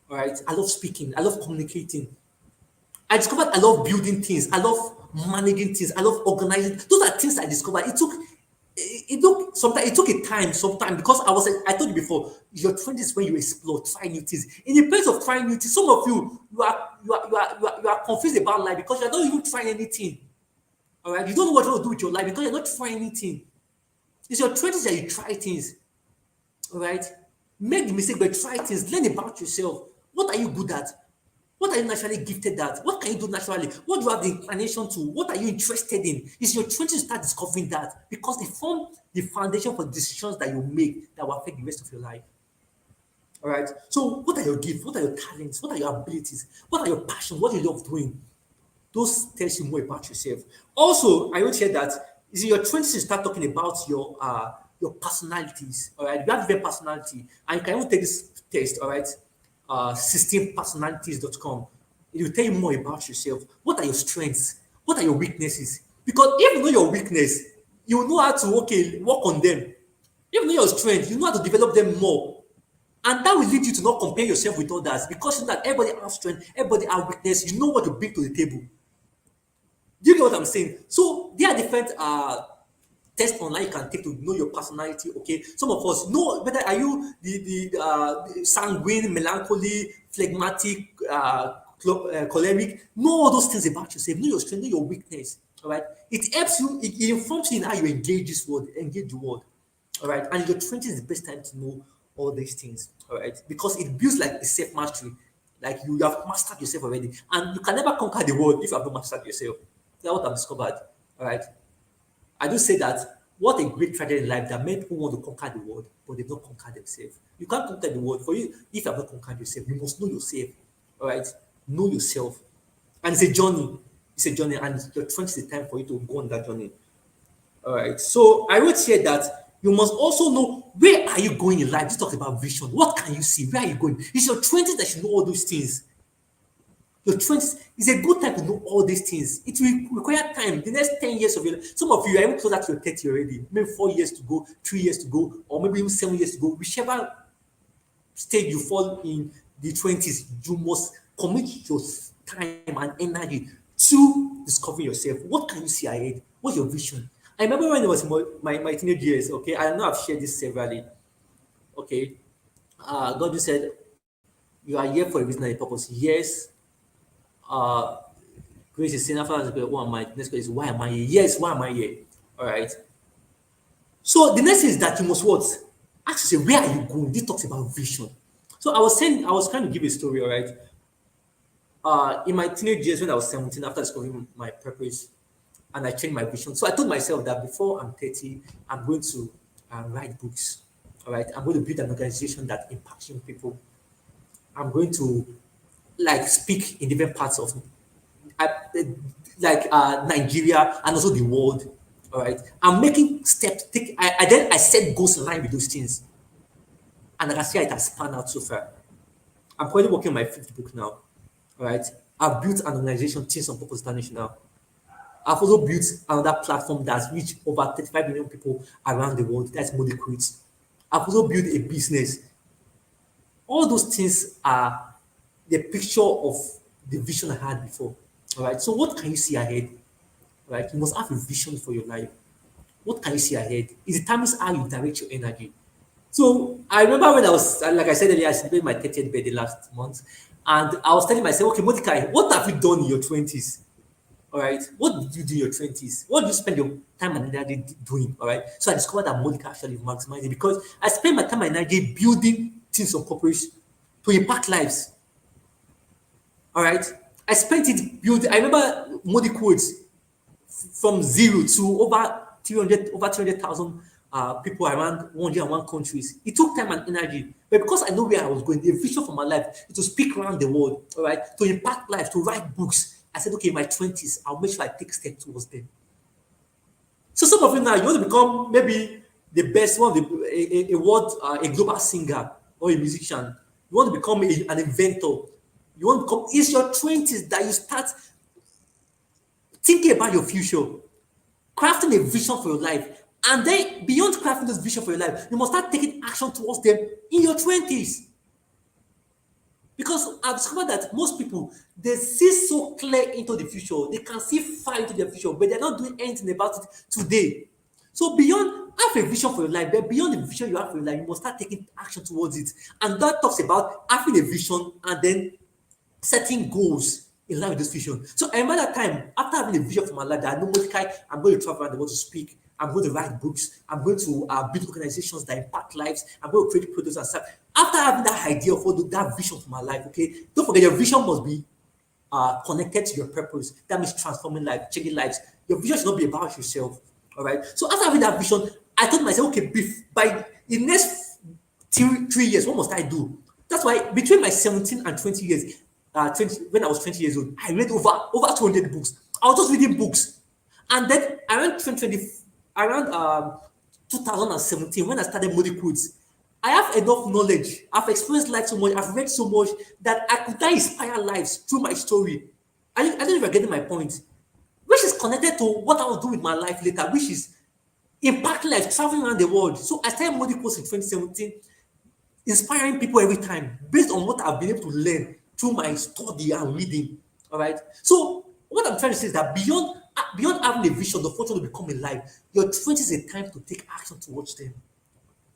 Speaker 1: All right. I love speaking. I love communicating. I discovered I love building things. I love managing things. I love organizing. Those are things I discovered. It took a time, sometime because I told you before, your 20s when you explore, try new things. In the place of trying new things, some of you are confused about life because you're not even trying anything. All right, you don't know what you want to do with your life because you're not trying anything. It's your 20s that you try things. All right, make the mistake, but try things. Learn about yourself. What are you good at? What are you naturally gifted at? What can you do naturally? What do you have the inclination to? What are you interested in? It's your 20s to start discovering that because they form the foundation for decisions that you make that will affect the rest of your life. All right. So, what are your gifts? What are your talents? What are your abilities? What are your passions? What do you love doing? Those tells you more about yourself. Also, I would say that is in your 20s to start talking about your personalities. All right. You have different personality, and you can even take this test. All right. 16personalities.com. It will tell you more about yourself. What are your strengths? What are your weaknesses? Because if you know your weakness, you know how to work on them. If you know your strength, you know how to develop them more. And that will lead you to not compare yourself with others because you know that everybody has strength, everybody has weakness, you know what to bring to the table. Do you get what I'm saying? So there are different test online you can take to know your personality. Okay, some of us know whether are you the sanguine, melancholy, phlegmatic, choleric. Know all those things about yourself. Know your strength, know your weakness. All right, it helps you. It informs you in how you engage this world, engage the world. All right, and your 20s is the best time to know all these things. All right, because it builds like a self mastery. Like you have mastered yourself already, and you can never conquer the world if you have not mastered yourself. That's what I've discovered. All right. I do say that what a great tragedy in life that many people want to conquer the world, but they don't conquer themselves. You can't conquer the world. For you, if you have not conquered yourself, you must know yourself. All right? Know yourself. And it's a journey. It's a journey, and your 20 is the time for you to go on that journey. All right. So I would say that you must also know where are you going in life. This talks about vision. What can you see? Where are you going? It's your 20s that should know all those things. Your 20s is a good time to know all these things. It will require time. The next 10 years of your life. Some of you are even closer to your 30 already. Maybe 4 years to go, 3 years to go, or maybe even 7 years to go. Whichever stage you fall in the 20s, you must commit your time and energy to discovering yourself. What can you see ahead? What's your vision? I remember when it was my teenage years, okay? I know I've shared this severally, okay? God just said, you are here for a reason and a purpose. Yes, uh, grace is sin. After that, who am I? The next question is, why am I here? Yes, why am I here? All right. So the next thing is that you must what? Ask yourself, where are you going? This talks about vision. So I was trying to give a story, all right? In my teenage years when I was 17, after discovering my purpose, and I changed my vision. So I told myself that before I'm 30, I'm going to write books. All right, I'm going to build an organization that impacts young people. I'm going to like speak in different parts of uh, Nigeria and also the world. All right, I'm making steps. I set goals in line with those things, and I can see how it has spanned out so far. I'm currently working on my fifth book now. All right, I've built an organization, Teams on Purpose International. I've also built another platform that's reached over 35 million people around the world. That's Mordecai. I've also built a business. All those things are the picture of the vision I had before. All right. So what can you see ahead? Right? You must have a vision for your life. What can you see ahead? It determines how you direct your energy. So I remember when I was, like I said earlier, I celebrated my 30th birthday last month, and I was telling myself, okay, Mordecai, what have you done in your 20s? All right, what did you do in your 20s? What did you spend your time and energy doing? All right, so I discovered that Mordecai actually maximized it because I spent my time and energy building things of purpose to impact lives. All right, I spent it building. I remember Modi quotes from zero to over 300,000 people around 101 countries. It took time and energy, but because I know where I was going, the vision for my life is to speak around the world, all right, to impact lives, to write books. I said, okay, in my 20s, I'll make sure I take steps towards them. So some of you now, you want to become maybe the best one, a world, a global singer or a musician. You want to become an inventor. You want to become. It's your 20s that you start thinking about your future, crafting a vision for your life. And then beyond crafting this vision for your life, you must start taking action towards them in your 20s. Because I've discovered that most people they see so clear into the future, they can see far into their future, but they're not doing anything about it today. So beyond have a vision for your life, but beyond the vision you have for your life, you must start taking action towards it. And that talks about having a vision and then setting goals in line with this vision. So I remember that time after having a vision for my life that I know Mordecai, I'm going to travel around the world to speak. I'm going to write books. I'm going to build organizations that impact lives. I'm going to create products and stuff. After having that idea for that vision for my life, okay, don't forget your vision must be connected to your purpose. That means transforming life, changing lives. Your vision should not be about yourself. All right. So after having that vision, I told myself, okay, by the next 3 years, what must I do? That's why between my 17 and 20 years, 20, when I was 20 years old, I read over 200 books. I was just reading books. And then around 2020, around 2017, when I started Moody Quotes, I have enough knowledge. I've experienced life so much. I've read so much that I could now inspire lives through my story. I don't know if you're getting my point, which is connected to what I will do with my life later, which is impact life, traveling around the world. So I started Moody Quotes in 2017, inspiring people every time based on what I've been able to learn through my study and reading. All right. So what I'm trying to say is that beyond having a vision, the fortune will become a life. Your 20s is a time to take action towards them.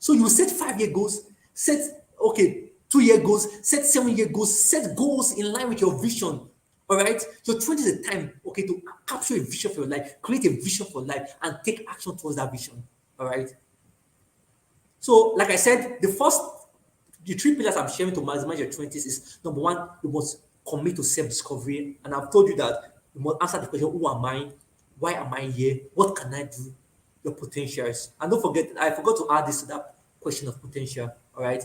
Speaker 1: So you set 5 year goals, set 2 year goals, set 7 year goals, set goals in line with your vision. All right. Your 20s is a time, to capture a vision for your life, create a vision for life, and take action towards that vision. All right. So, like I said, the three pillars I'm sharing to maximize your 20s is number one, you must commit to self-discovery. And I've told you that you must answer the question, who am I? Why am I here? What can I do? Your potentials. And don't forget, I forgot to add this to that question of potential. All right.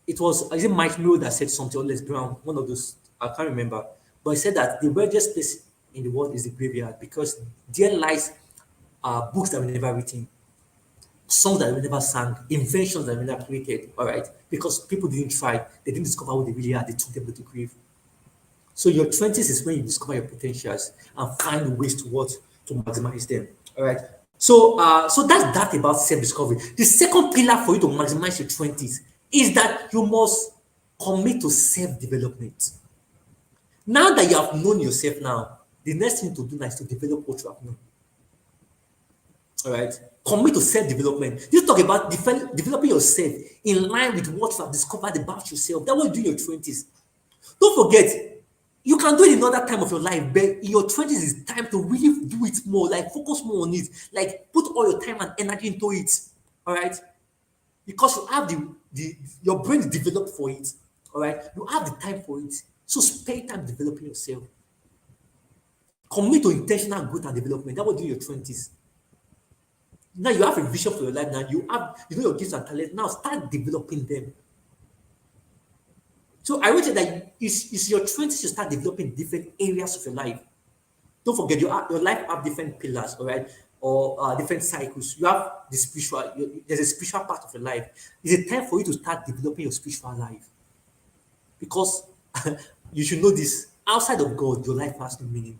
Speaker 1: Is it Mike Miller that said something, or Les Brown, one of those, I can't remember. But he said that the weirdest place in the world is the graveyard because there lies books that were never written, songs that we never sang, inventions that we never created, all right? Because people didn't try, they didn't discover what they really are, they took them to the grave. So your 20s is when you discover your potentials and find ways to maximize them. All right. So that's that about self-discovery. The second pillar for you to maximize your 20s is that you must commit to self-development. Now that you have known yourself now, the next thing to do now is to develop what you have known. All right. Commit to self-development. You talk about developing yourself in line with what you have discovered about yourself. That will do in your 20s. Don't forget, you can do it in another time of your life, but in your 20s is time to really do it more, like focus more on it, like put all your time and energy into it. All right. Because you have your brain is developed for it. All right. You have the time for it. So spend time developing yourself. Commit to intentional growth and development. That's what you do in your 20s. Now you have a vision for your life. Now you know your gifts and talents. Now start developing them. So I would say that it's your 20s you start developing different areas of your life. Don't forget your life have different pillars, all right, or different cycles. You have the spiritual. There's a spiritual part of your life. It's a time for you to start developing your spiritual life because you should know this. Outside of God, your life has no meaning.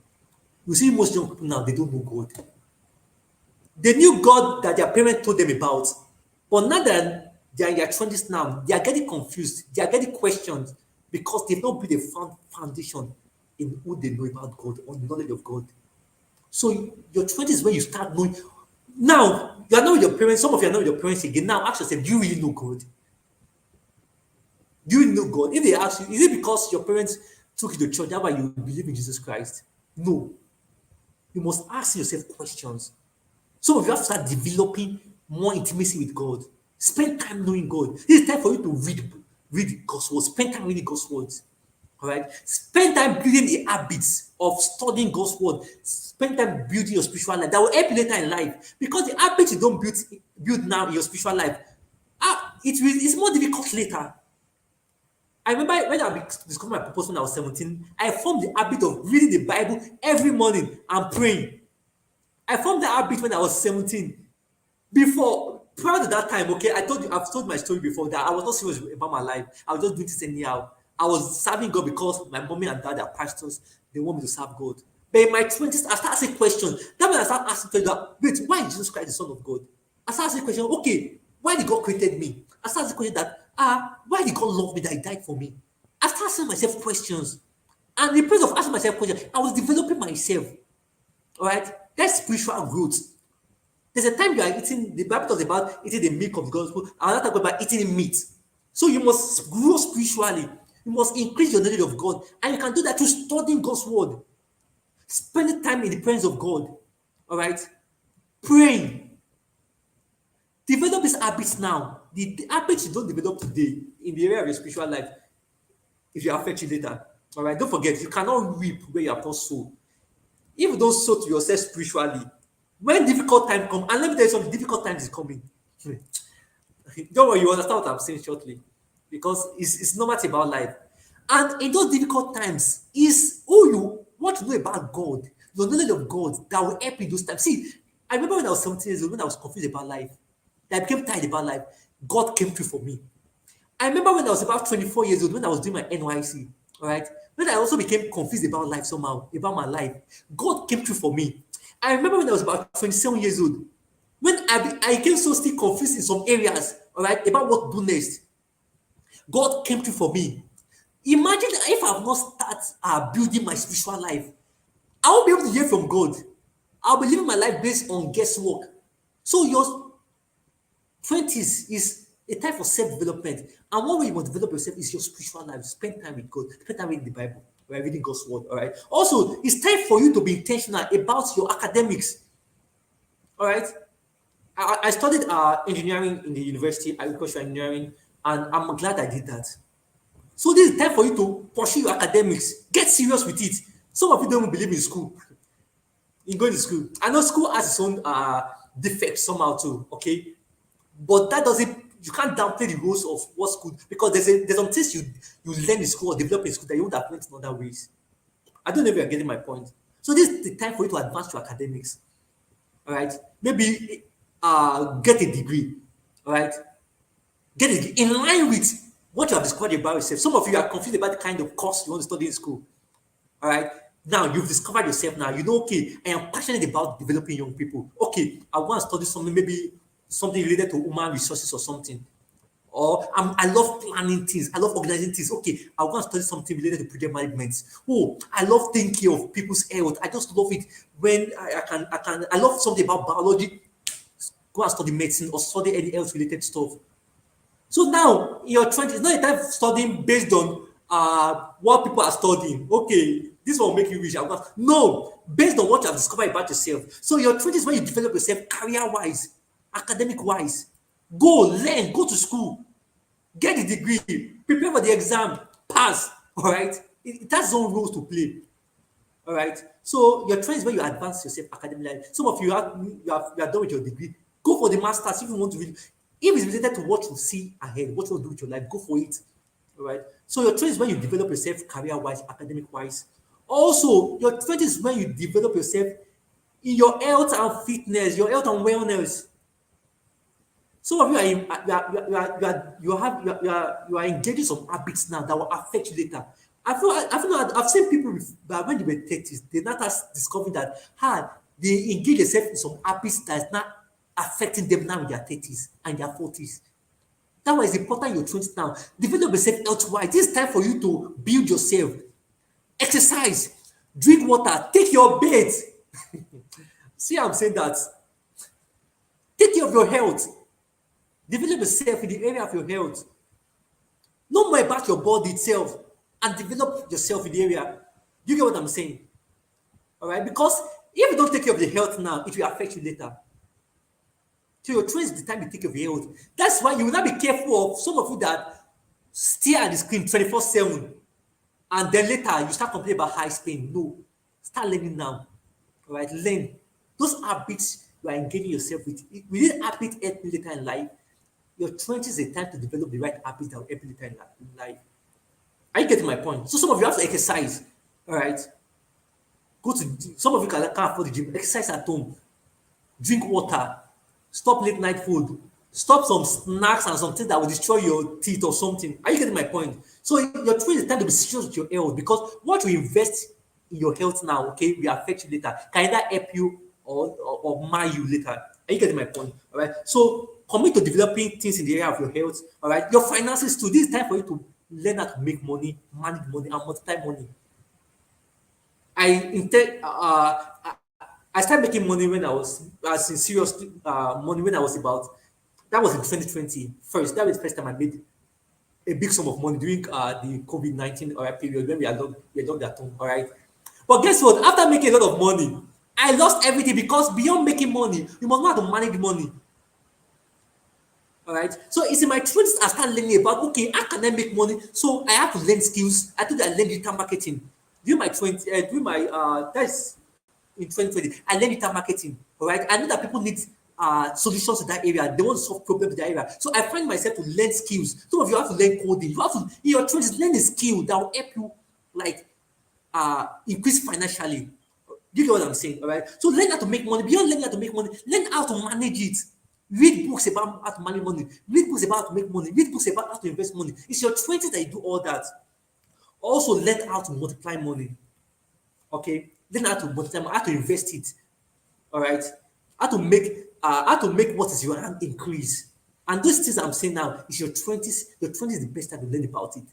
Speaker 1: You see, most young people now they don't know God. They knew God that their parents told them about, but now that they are in their 20s now, they are getting confused. They are getting questioned because they've not built a foundation in who they know about God or knowledge of God. So your 20s is when you start knowing. Now you are not with your parents. Some of you are not with your parents again. Now ask yourself, do you really know God? Do you know God? If they ask you, is it because your parents took you to church, that's why you believe in Jesus Christ? No. You must ask yourself questions. Some of you have to start developing more intimacy with God. Spend time knowing God. This is time for you to read God's word. Spend time reading God's words. All right. Spend time building the habits of studying God's word. Spend time building your spiritual life. That will help you later in life. Because the habits you don't build now in your spiritual life, it's more difficult later. I remember when I discovered my purpose when I was 17, I formed the habit of reading the Bible every morning and praying. I formed that habit when I was 17. Before, prior to that time, okay, I've told my story before that I was not serious about my life. I was just doing this anyhow. I was serving God because my mommy and dad are pastors. They want me to serve God. But in my 20s, I started asking questions. That when I started asking questions, wait, why is Jesus Christ the Son of God? I started asking questions, okay, why did God created me? I started asking questions that, why did God love me that He died for me? I started asking myself questions. And in the process of asking myself questions, I was developing myself. All right? That's spiritual growth. There's a time you are eating, the Bible talks about eating the milk of the gospel, another time about eating meat. So you must grow spiritually. You must increase your knowledge of God. And you can do that through studying God's word, spending time in the presence of God. All right? Praying. Develop these habits now. The habits you don't develop today in the area of your spiritual life, if you affect you later. All right? Don't forget, you cannot reap where you have not sown. If you don't sow to yourself spiritually, when difficult time come, and let me tell you something, difficult times is coming. Don't worry, you understand what I'm saying shortly. Because it's not much about life. And in those difficult times, is who you what you know about God, your knowledge of God that will help you those times. See, I remember when I was 17 years old, when I was confused about life, that I became tired about life, God came through for me. I remember when I was about 24 years old, when I was doing my NYC, all right, when I also became confused about life somehow, about my life, God came through for me. I remember when I was about 27 years old, when I became so still confused in some areas, all right, about what to do next. God came through for me. Imagine if I have not started building my spiritual life, I won't be able to hear from God. I'll be living my life based on guesswork. So your 20s is a time for self-development. And one way you must develop yourself is your spiritual life. Spend time with God. Spend time reading the Bible. Right? Reading God's word. All right. Also, it's time for you to be intentional about your academics. All right. I studied engineering in the university, agricultural engineering, and I'm glad I did that. So this is time for you to pursue your academics. Get serious with it. Some of you don't believe in school. In going to school. I know school has its own defects somehow too, okay? But that doesn't you can't downplay the roles of what school because there's some things you learn in school or develop in school that you would have learned in other ways. I don't know if you're getting my point. So this is the time for you to advance your academics. All right. Maybe get a degree. All right. Get it in line with what you have discovered about yourself. Some of you are confused about the kind of course you want to study in school. All right. Now you've discovered yourself. Now you know. Okay, I am passionate about developing young people. Okay, I want to study something, maybe something related to human resources or something. Or I love planning things. I love organizing things. Okay, I want to study something related to project management. Oh, I love taking care of people's health. I just love it when I love something about biology. Go and study medicine or study any else related stuff. So now in your 20s, not a time studying based on what people are studying. Okay, this will make you rich. No, based on what you have discovered about yourself. So your 20s when you develop yourself career-wise, academic-wise. Go learn, go to school, get the degree, prepare for the exam, pass. All right. It has its own rules to play. All right. So your trend is where you advance yourself academically. Some of you are done with your degree. Go for the masters if you want to read. If it's related to what you see ahead, what you want to do with your life, go for it. All right. So your trend is when you develop yourself career-wise, academic-wise. Also, your trend is when you develop yourself in your health and fitness, your health and wellness. Some of you are in, you are engaging some habits now that will affect you later. I've seen people that when they were 30s, they not has discovered that they engage themselves in some habits that is not affecting them now in their 30s and their 40s. That was important in your 20s now. Develop yourself health-wise. This is time for you to build yourself. Exercise, drink water, take your bed. See, I'm saying that. Take care of your health. Develop yourself in the area of your health. Know more about your body itself and develop yourself in the area. You get what I'm saying? All right? Because if you don't take care of your health now, it will affect you later. So your 20s is the time you take care of your health. That's why you will not be careful of some of you that stare at the screen 24/7 and then later you start complaining about high pain. No. Start learning now. All right? Learn. Those habits you are engaging yourself with. Within habit help you later in life. Your 20s is a time to develop the right habits that will help you later in life. Are you getting my point? So some of you have to exercise. All right. Some of you can't afford the gym. Exercise at home. Drink water. Stop late night food. Stop some snacks and something that will destroy your teeth or something. Are you getting my point? So your 20s is the time to be serious with your health because what you invest in your health now, okay, will affect you later. Can either help you or mar you later. Are you getting my point? All right. So commit to developing things in the area of your health. All right. Your finances too. This is time for you to learn how to make money, manage money, and multiply money. I intend. I started making money when I was as in serious money when I was about. That was in 2020. First, that was the first time I made a big sum of money during the COVID-19 period when we are locked at home. All right. But guess what? After making a lot of money, I lost everything because beyond making money, you must know how to manage money. All right. So it's in my 20s I started learning about okay, how can I make money? So I have to learn skills. I think I learned digital marketing during my 20 during my that's in 2020. I learned digital marketing. All right. I know that people need solutions to that area. They want to solve problems in that area. So I find myself to learn skills. Some of you have to learn coding. You have to in your 20s learn a skill that will help you like increase financially. You get what I'm saying? All right. So learn how to make money. Beyond learning how to make money, learn how to manage it. Read books about how to manage money. Read books about how to make money. Read books about how to invest money. It's your 20s that you do all that. Also learn how to multiply money. Okay. Learn how to multiply money, how to invest it. All right. How to make what is your hand increase. And those things I'm saying now is your 20s. Your 20s is the best time to learn about it.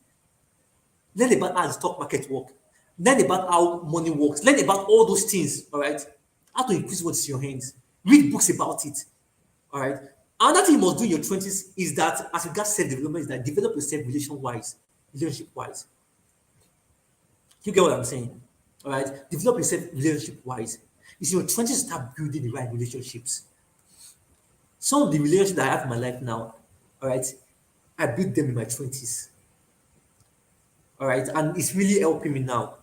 Speaker 1: Learn about how the stock market works. Learn about how money works. Learn about all those things. All right. How to increase what's in your hands. Read books about it. All right. Another thing you must do in your 20s is that, as regards self development, is that develop yourself relationship wise. You get what I'm saying? All right. Develop yourself relationship wise. It's your 20s to start building the right relationships. Some of the relationships that I have in my life now, all right, I built them in my 20s. All right. And it's really helping me now.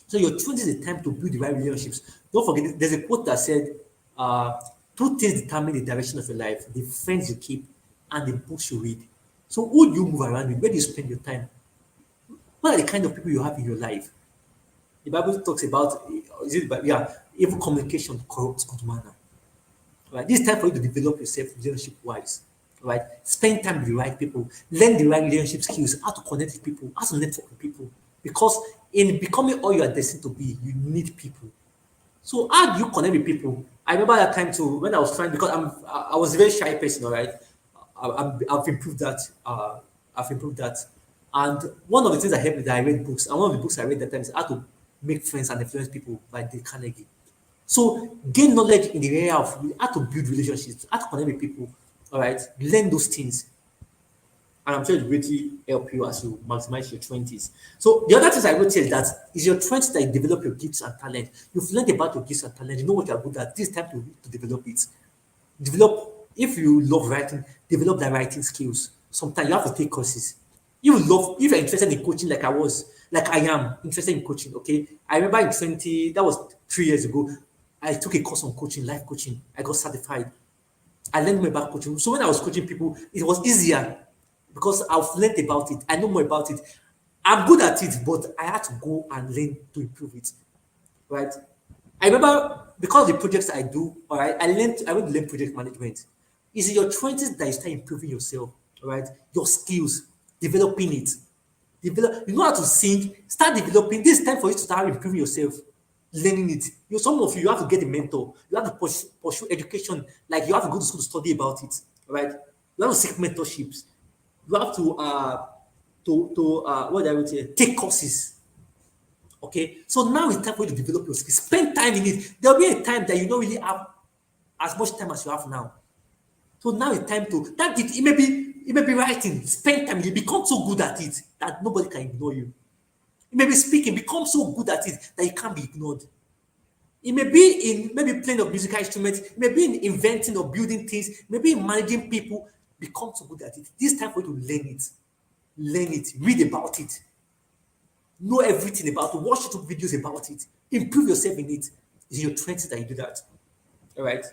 Speaker 1: So your 20s is the time to build the right relationships. Don't forget, there's a quote that said, uh, two things determine the direction of your life: the friends you keep and the books you read. So who do you move around with? Where do you spend your time? What are the kind of people you have in your life? The Bible talks about evil communication corrupts good manner. Right? This is time for you to develop yourself relationship wise. Right? Spend time with the right people, learn the right relationship skills, how to connect with people, how to network with people. Because in becoming all you are destined to be, you need people. So how do you connect with people? I remember that time too when I was trying because I was a very shy person, all right. I've improved that. I've improved that. And one of the things that helped me that I read books, and one of the books I read that time is how to make friends and influence people by Dale Carnegie. So gain knowledge in the area of how to build relationships, how to connect with people. All right, learn those things. And I'm sure it greatly help you as you maximize your 20s. So the other things I would say is that is your 20s that you develop your gifts and talent. You've learned about your gifts and talent. You know what you're good at. This is time to develop it. Develop, if you love writing, develop the writing skills. Sometimes you have to take courses. If you're interested in coaching like I was, like I am interested in coaching. Okay, I remember in 20, that was 3 years ago, I took a course on coaching, life coaching. I got certified. I learned more about coaching. So when I was coaching people, it was easier because I've learned about it. I know more about it. I'm good at it, but I had to go and learn to improve it. Right? I remember because the projects I do, all right, I went to learn project management. It's in your 20s that you start improving yourself, all right? Your skills, developing it. You know how to sing, start developing. This is time for you to start improving yourself, learning it. Some of you have to get a mentor. You have to pursue education. Like you have to go to school to study about it, all right? You have to seek mentorships. You have to what I would say, take courses. Okay, so now it's time for you to develop your skills. Spend time in it. There'll be a time that you don't really have as much time as you have now. So now it's time to that it may be writing. Spend time. You become so good at it that nobody can ignore you. It may be speaking. Become so good at it that you can't be ignored. It may be in maybe playing of musical instruments. It may be in inventing or building things. Maybe in managing people. Become so good at it. This time for you to learn it. Learn it. Read about it. Know everything about it, watch YouTube videos about it, improve yourself in it. It's in your 20s that you do that. All right.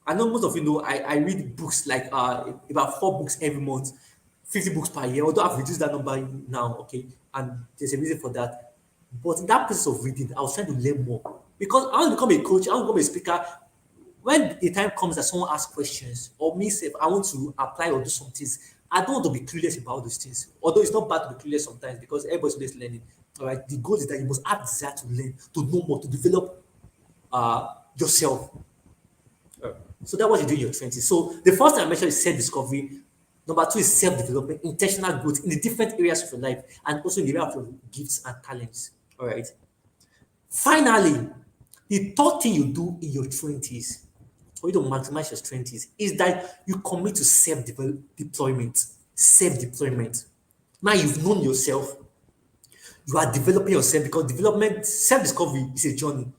Speaker 1: I know most of you know I read books like about 4 books every month, 50 books per year, although I've reduced that number now, okay. And there's a reason for that. But in that process of reading, I was trying to learn more. Because I want to become a coach, I want to become a speaker. When the time comes that someone asks questions, or me say I want to apply or do some things, I don't want to be clueless about those things. Although it's not bad to be clueless sometimes because everybody's always learning. All right. The goal is that you must have desire to learn, to know more, to develop yourself. So that's what you do in your 20s. So the first thing I mentioned is self-discovery. Number two is self-development, intentional growth in the different areas of your life and also in the area of your gifts and talents. All right. Finally, the third thing you do in your 20s for you to maximize your 20s is that you commit to self-deployment. Self-deployment. Now you've known yourself, you are developing yourself because development, self-discovery is a journey.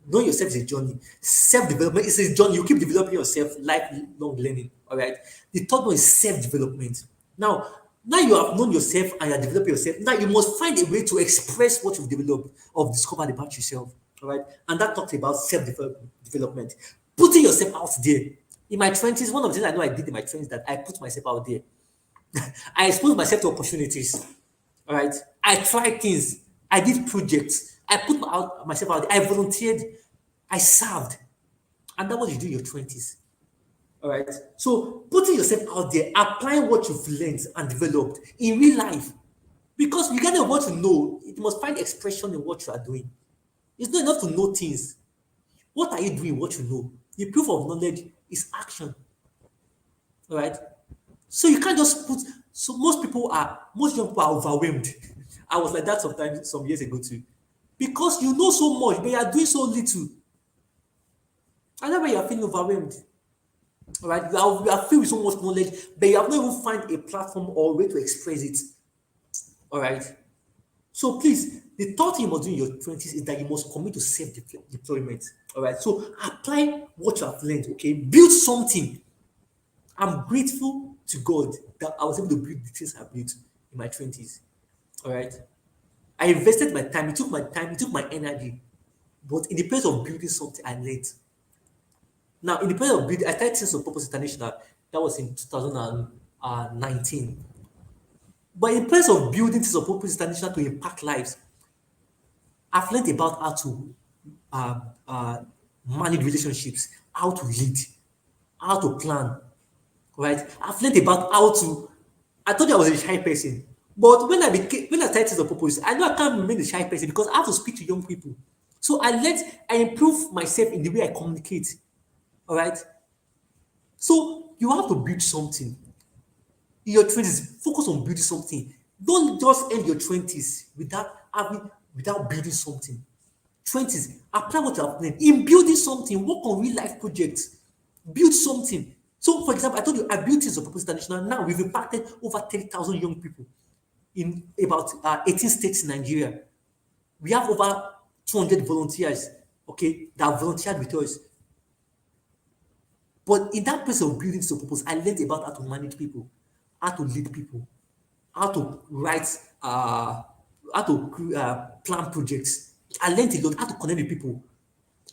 Speaker 1: Knowing yourself is a journey. Self-development is a journey. You keep developing yourself, lifelong learning. All right. The third one is self-development. Now you have known yourself and you are developing yourself. Now you must find a way to express what you've developed or discovered about yourself. All right. And that talks about self-development. Putting yourself out there. In my 20s, one of the things I know I did in my 20s that I put myself out there. I exposed myself to opportunities. All right. I tried things. I did projects. I put myself out there. I volunteered. I served. And that's what you do in your 20s. All right. So putting yourself out there, applying what you've learned and developed in real life. Because you gotta want to know, it must find expression in what you are doing. It's not enough to know things. What are you doing? What you know? The proof of knowledge is action. All right. So you can't just put. So most young people are overwhelmed. I was like that sometimes some years ago too, because you know so much, but you are doing so little. And that's why you are feeling overwhelmed. All right, you are filled with so much knowledge, but you have not even find a platform or a way to express it. All right. So please, the third thing you must do in your 20s is that you must commit to self-deployment. All right. So apply what you have learned. Okay. Build something. I'm grateful to God that I was able to build the things I built in my 20s. All right. I invested my time. It took my time. It took my energy. But in the place of building something, I learned. Now, in the place of building, I started Sense of Purpose International. That was in 2019. But in place of building Sense of Purpose International to impact lives, I've learned about how to uh, uh, manage relationships, how to lead, how to plan, right? I've learned about how to. I thought I was a shy person, but when I started Sense of Purpose, I know I can't remain a shy person because I have to speak to young people. So I improve myself in the way I communicate. All right. So you have to build something. In your 20s, focus on building something. Don't just end your 20s without building something. 20s, apply what you have learned. In building something, work on real life projects. Build something. So, for example, I told you I built Teams of Purpose International. Now we've impacted over 30,000 young people in about 18 states in Nigeria. We have over 200 volunteers, okay, that have volunteered with us. But in that place of building Teams of Purpose, I learned about how to manage people, how to lead people, how to write uh, plan projects. I learned a lot how to connect with people.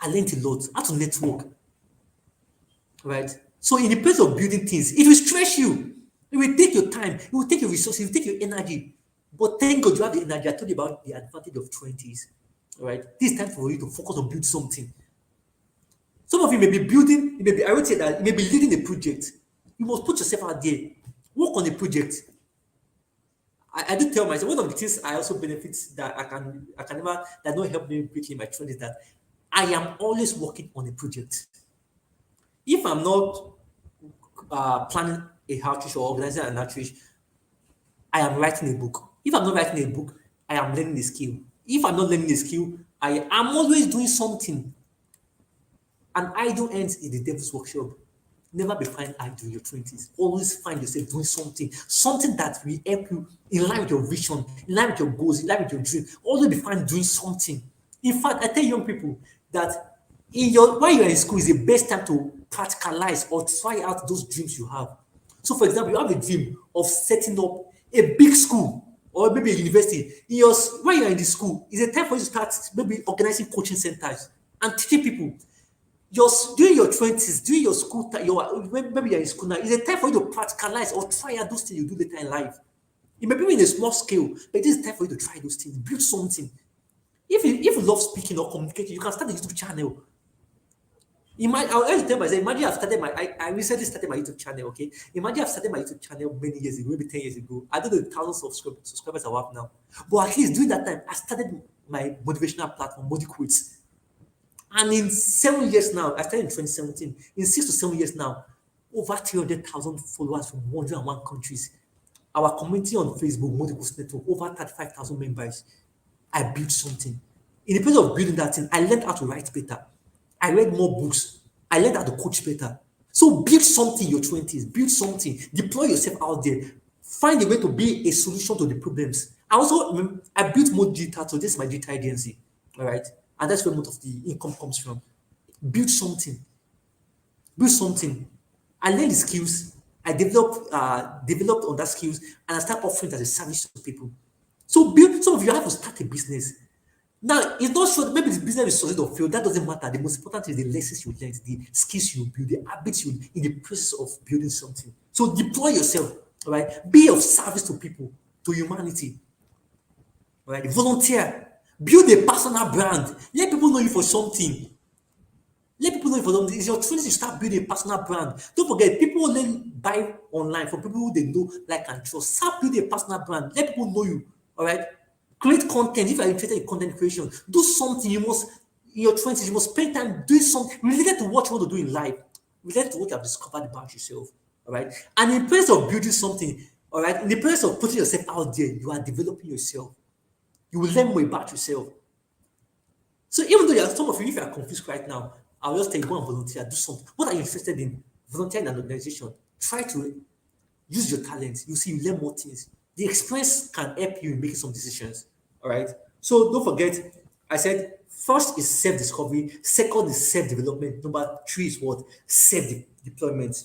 Speaker 1: I learned a lot how to network, right? So in the place of building things, it will stretch you. It will take your time. It will take your resources. It will take your energy. But thank God you have the energy. I told you about the advantage of 20s, right? This is time for you to focus on build something. Some of you may be building, you may be, I would say that you may be leading a project. You must put yourself out there. Work on the project. I do tell myself one of the things I also benefit that I can never that don't help me quickly in my 20s is that I am always working on a project. If I'm not planning a outreach or organizing an outreach, I am writing a book. If I'm not writing a book, I am learning a skill. If I'm not learning a skill, I am always doing something. An idle ends in the devil's workshop. Never be find idle in your 20s. Always find yourself doing something, something that will help you in line with your vision, in line with your goals, in line with your dream. Always be found doing something. In fact, I tell young people that while you're in school is the best time to practicalize or try out those dreams you have. So, for example, you have a dream of setting up a big school or maybe a university. While you're in the school, it's a time for you to start maybe organizing coaching centers and teaching people during your 20s, during your school time, maybe you're in school now, it's a time for you to practicalize or try out those things you do later in life. It may be in a small scale, but it is time for you to try those things, build something. If you love speaking or communicating, you can start a YouTube channel. Imagine, I always tell myself, imagine I've started I recently started my YouTube channel, okay? Imagine I've started my YouTube channel many years ago, maybe 10 years ago. I don't know the thousands of subscribers I have now. But at least during that time, I started my motivational platform, Mordecai. And in 7 years now, I started in 2017. In 6 to 7 years now, over 300,000 followers from 101 countries. Our community on Facebook, Mordecai's Network, over 35,000 members. I built something. In the process of building that thing, I learned how to write better. I read more books. I learned how to coach better. So build something in your 20s. Build something. Deploy yourself out there. Find a way to be a solution to the problems. I built more digital, so this is my digital agency. All right. And that's where most of the income comes from. Build something. Build something. I learned the skills. I developed on that skills, and I start offering it as a service to people. So build. Some of you have to start a business. Now, it's not sure maybe the business is succeed or fail. That doesn't matter. The most important is the lessons you learn, the skills you build, the habits you in the process of building something. So deploy yourself. All right. Be of service to people, to humanity. All right. Volunteer. Build a personal brand. Let people know you for something. Let people know you for something. It's your 20s to start building a personal brand. Don't forget, people only buy online from people who they know, like, and trust. Start building a personal brand. Let people know you. All right. Create content. If you are interested in content creation, do something. In your 20s, you must spend time doing something related to what you want to do in life, related to what you have discovered about yourself. All right. And in place of building something, all right, in the place of putting yourself out there, you are developing yourself. You will learn more about yourself. So even though some of you, if you are confused right now, I'll just tell you, go and volunteer, do something. What are you interested in? Volunteer in an organization. Try to use your talent. You see, you learn more things. The experience can help you in making some decisions. All right. So don't forget, I said first is self-discovery, second is self-development, number three is what? Self-deployment.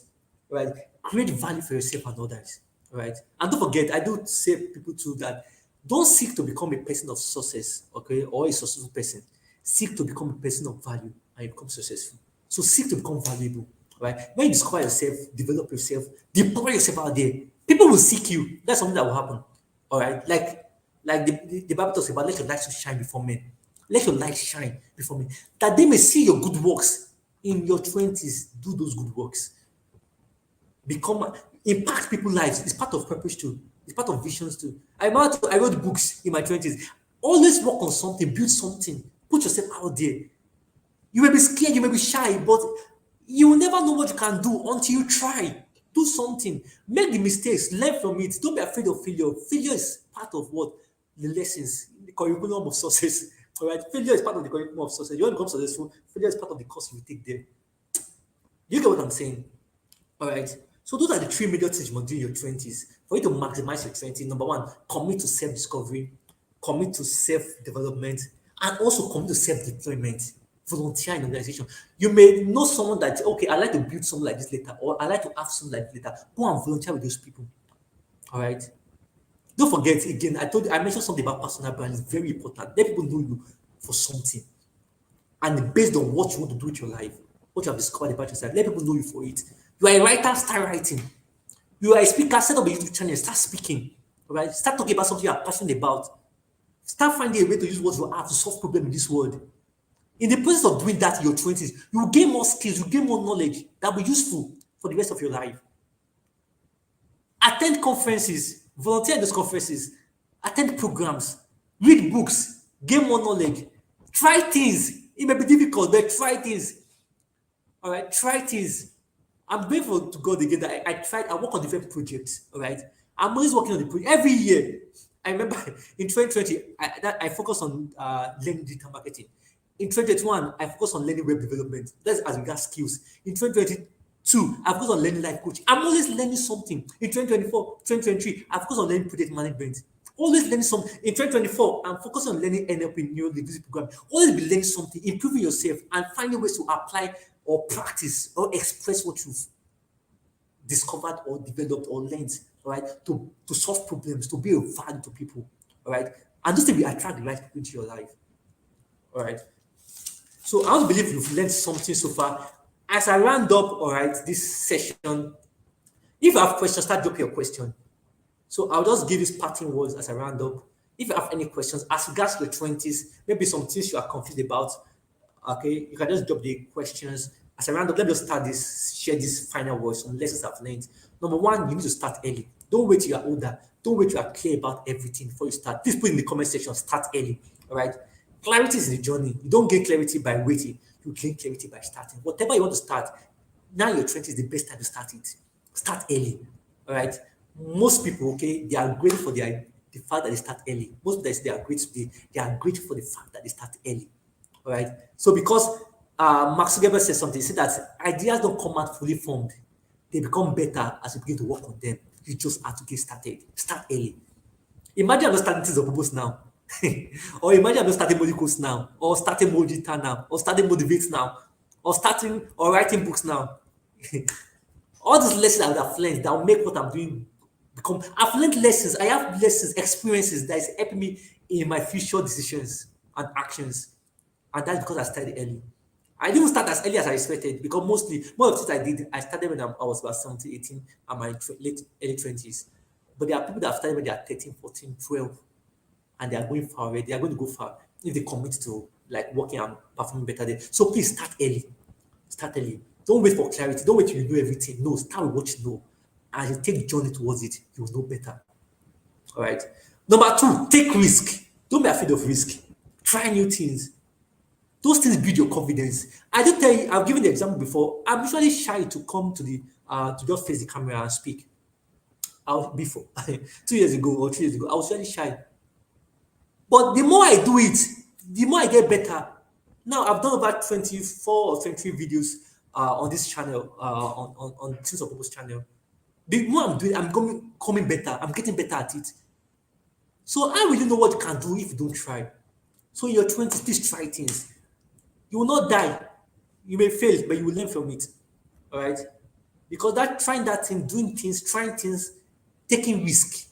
Speaker 1: Right? Create value for yourself and others. All right. And don't forget, I do say people too that don't seek to become a person of success, okay, or a successful person. Seek to become a person of value and you become successful. So seek to become valuable, right? When you discover yourself, develop yourself, deploy yourself out there, people will seek you. That's something that will happen, all right? Like the Bible talks about, let your light so shine before men. Let your light shine before men, that they may see your good works in your 20s. Do those good works. Impact people's lives. It's part of purpose too. It's part of visions too. I wrote books in my 20s. Always work on something, build something, put yourself out there. You may be scared, you may be shy, but you will never know what you can do until you try. Do something. Make the mistakes, learn from it. Don't be afraid of failure. Failure is part of what? The lessons, the curriculum of success. All right. Failure is part of the curriculum of success. You want to become successful, failure is part of the course you take there. You get what I'm saying? All right. So those are the three major things you must do in your 20s. For you to maximize your 20s, number one, commit to self-discovery, commit to self-development, and also commit to self-deployment. Volunteer in organization. You may know someone that, okay, I like to build something like this later, or I like to have something like this later. Go and volunteer with those people. All right. Don't forget again, I mentioned something about personal brand. It's very important. Let people know you for something. And based on what you want to do with your life, what you have discovered about yourself, let people know you for it. You are a writer, start writing. You are a speaker, set up a YouTube channel, start speaking. All right? Start talking about something you are passionate about. Start finding a way to use what you have to solve problems in this world. In the process of doing that in your 20s, you will gain more skills, you gain more knowledge that will be useful for the rest of your life. Attend conferences, volunteer at those conferences, attend programs, read books, gain more knowledge, try things. It may be difficult, but try things. All right, try things. I'm grateful to God again that I work on different projects. All right, I'm always working on the project every year. I remember in 2020, I focused on learning digital marketing. In 2021, I focused on learning web development. That's as regards skills. In 2022, I focused on learning life coaching. I'm always learning something. In 2024, 2023, I focused on learning project management. Always learning something. In 2024, I'm focused on learning NLP, neuro linguistic programming. Always be learning something, improving yourself, and finding ways to apply or practice or express what you've discovered or developed or learned, all right, to solve problems, to be of value to people, all right, and just to be attract the right people into your life, all right. So I want to believe you've learned something so far. As I round up, all right, this session, if you have questions, start dropping your question. So I'll just give these parting words as I round up. If you have any questions as regards to your 20s, maybe some things you are confused about, okay, you can just drop the questions. As I round up, let me just start this, share this final words, some lessons I've learned. Number one, you need to start early. Don't wait till you're older. Don't wait till you're clear about everything before you start. Please put in the comment section, start early. All right. Clarity is the journey. You don't gain clarity by waiting. You gain clarity by starting. Whatever you want to start, now your 20s is the best time to start it. Start early. All right. Most people, okay, they are grateful for the fact that they start early. Most people they are grateful, they are grateful for the fact that they start early. All right. So because Mark Zuckerberg said something, he said that ideas don't come out fully formed. They become better as you begin to work on them. You just have to get started. Start early. Imagine I'm not starting things of purpose now. Or imagine I'm not starting molecules now, or starting Mordecai now, or starting motivate now, or starting or writing books now. All these lessons I would have learned that will make what I'm doing become. I've learned lessons. I have lessons, experiences that is helping me in my future decisions and actions. And that's because I started early. I didn't start as early as I expected because most of the things I did, I started when I was about 17, 18, and my late early 20s. But there are people that have started when they are 13, 14, 12, and they are going far already. They are going to go far if they commit to like working and performing better there. So please start early. Start early. Don't wait for clarity. Don't wait till you know everything. No, start with what you know. As you take the journey towards it, you will know better. All right. Number two, take risk. Don't be afraid of risk. Try new things. Those things build your confidence. I do tell you, I've given the example before. I'm usually shy to come to just face the camera and speak. I was before 2 years ago or 3 years ago, I was very shy. But the more I do it, the more I get better. Now I've done about 24 or 23 videos on this channel, on Things of Purpose channel. The more I'm doing, I'm coming better. I'm getting better at it. So I really know what you can do if you don't try. So in your 20s, please try things. You will not die. You may fail, but you will learn from it. All right? Because that trying that thing, doing things, trying things, taking risk,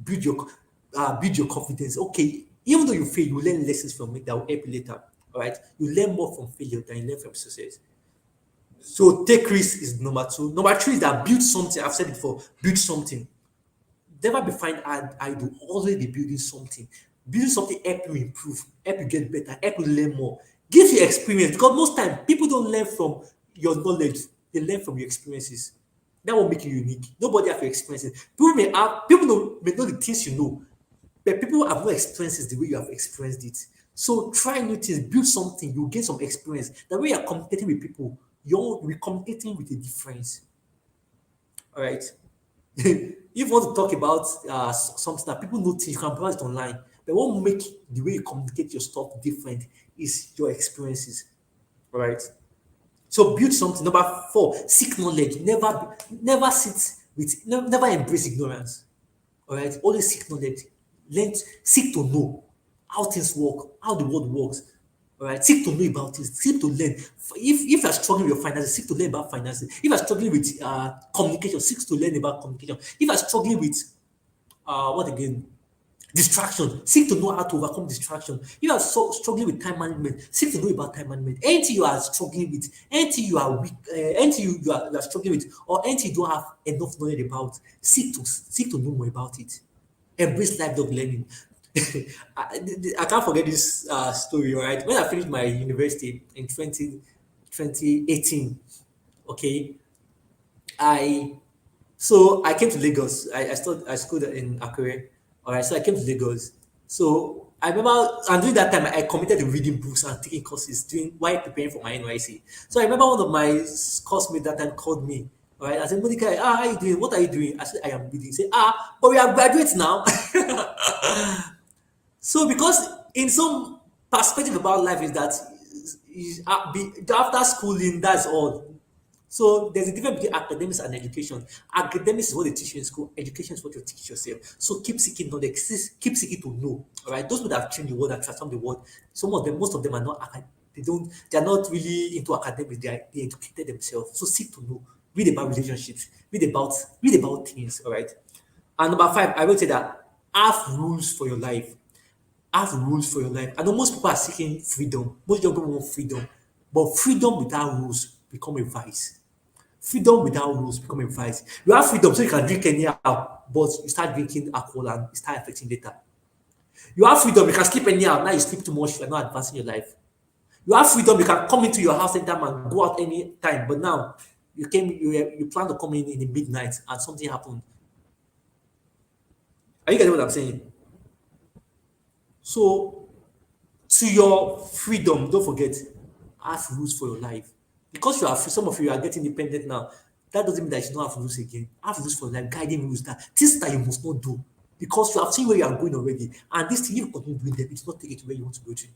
Speaker 1: build your confidence. Okay, even though you fail, you learn lessons from it that will help you later. All right? You learn more from failure than you learn from success. So take risk is number two. Number three is that build something. I've said it before, build something. Never be find idle. Always be building something. Building something help you improve, help you get better, help you learn more. Give you experience because most time people don't learn from your knowledge, they learn from your experiences. That will make you unique. Nobody have your experiences. May know the things you know, but people have no experiences the way you have experienced it. So try new things, build something, you gain some experience. That way you're communicating with people, you're communicating with a difference. All right. If you want to talk about something that people know, you can browse it online. But what will make the way you communicate your stuff different is your experiences. All right. So build something. Number four, seek knowledge. Never embrace ignorance. All right. Always seek knowledge. Seek to know how things work, how the world works. All right. Seek to know about it. Seek to learn. If you're struggling with your finances, seek to learn about finances. If you're struggling with communication, seek to learn about communication. If you're struggling with what again? Distraction. Seek to know how to overcome distraction. You are so struggling with time management. Seek to know about time management. Anything you are struggling with, anything you are weak, anything you are struggling with, or anything you don't have enough knowledge about, seek to know more about it. Embrace lifelong learning. I can't forget this story, all right? When I finished my university in 2018, okay, I I came to Lagos. I schooled in Akure. All right, so I came to Lagos. So I remember, and during that time, I committed to reading books and taking courses doing while preparing for my NYC. So I remember one of my classmates that time called me. All right, I said, Mordecai, how are you doing? What are you doing? I said, I am reading. He said, but we are graduates now. So because in some perspective about life is that after schooling, that's all. So there's a difference between academics and education. Academics is what they teach you in school. Education is what you teach yourself. So keep seeking knowledge. Keep seeking to know. All right. Those people that have changed the world and transformed the world. Some of them, most of them are not. They don't. They are not really into academics. They educated themselves. So seek to know. Read about relationships. Read about things. All right. And number five, I will say that have rules for your life. Have rules for your life. I know most people are seeking freedom. Most young people want freedom, but freedom without rules become a vice. Freedom without rules become a vice. You have freedom so you can drink anyhow, but you start drinking alcohol and it start affecting later. You have freedom, you can sleep anyhow. Now you sleep too much, you're not advancing your life. You have freedom, you can come into your house anytime and go out any time. But now you plan to come in the midnight and something happened. Are you getting what I'm saying? So to your freedom, don't forget, have rules for your life. Because you are free, some of you are getting independent now. That doesn't mean that you don't have rules again. Have rules for life, guiding rules that things that you must not do. Because you have seen where you are going already. And this thing, you continue doing them, it's not take it to where you want to go to.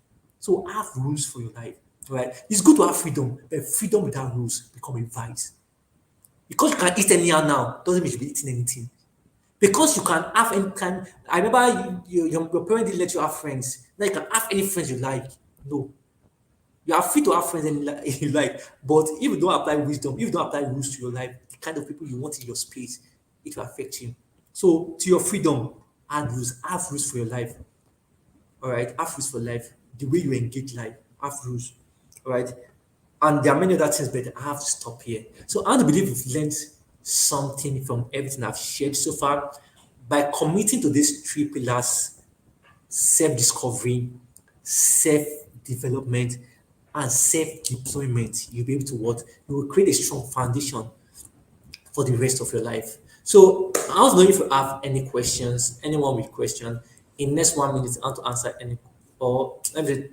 Speaker 1: So have rules for your life. Right? It's good to have freedom, but freedom without rules become a vice. Because you can eat anyhow now, doesn't mean you should be eating anything. Because you can have any kind. I remember your parents didn't let you have friends. Now you can have any friends you like. No, you are free to have friends you like, but if you don't apply wisdom, if you don't apply rules to your life, the kind of people you want in your space, it will affect you. So, to your freedom, have rules for your life. All right, have rules for life. The way you engage life, have rules. All right, and there are many other things, but I have to stop here. So, I want to believe you've learned something from everything I've shared so far. By committing to these three pillars: self-discovery, self-development, and self-deployment, you'll be able to what? You will create a strong foundation for the rest of your life. So I was wondering if you have any questions, anyone with question. In next 1 minute, I want to answer any, or let me say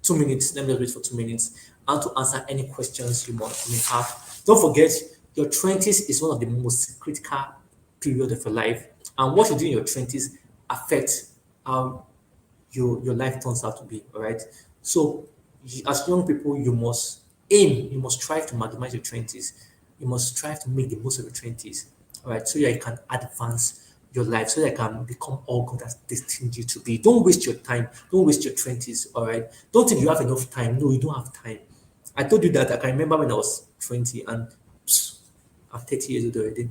Speaker 1: 2 minutes, let me wait for 2 minutes. I want to answer any questions you may have. Don't forget, your 20s is one of the most critical period of your life. And what you do in your 20s affects how your life turns out to be. All right. So as young people, you must strive to maximize your 20s. You must strive to make the most of your 20s. All right. So that you can advance your life, so that you can become all God has destined you to be. Don't waste your time. Don't waste your 20s. All right. Don't think you have enough time. No, you don't have time. I told you that I can remember when I was 20 and psst, I'm 30 years old already.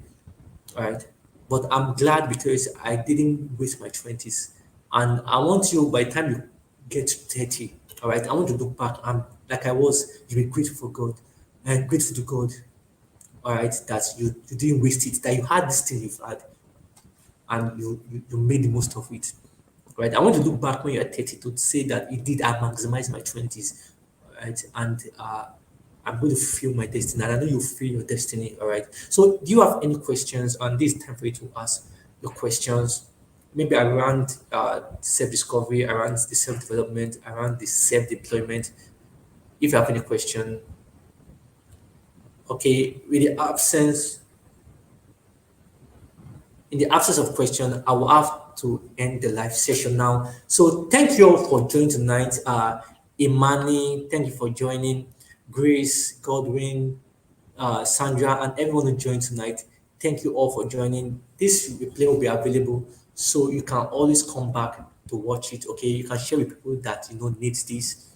Speaker 1: All right. But I'm glad because I didn't waste my 20s. And I want you, by the time you get to 30, all right, I want you to look back and like I was, you'll be grateful for God and grateful to God, all right, that you didn't waste it, that you had this thing you've had and you made the most of it. Right. I want to look back when you're 30 to say that it did I maximize my 20s. Right. And I'm going to fulfill my destiny. And I know you fulfill your destiny. All right. So do you have any questions? And this is time for you to ask your questions. Maybe around self-discovery, around the self-development, around the self-deployment. If you have any question, okay, in the absence of question, I will have to end the live session now. So thank you all for joining tonight. Imani, thank you for joining. Grace, Godwin, Sandra, and everyone who joined tonight. Thank you all for joining. This replay will be available, so you can always come back to watch it. Okay, you can share with people that you know needs this.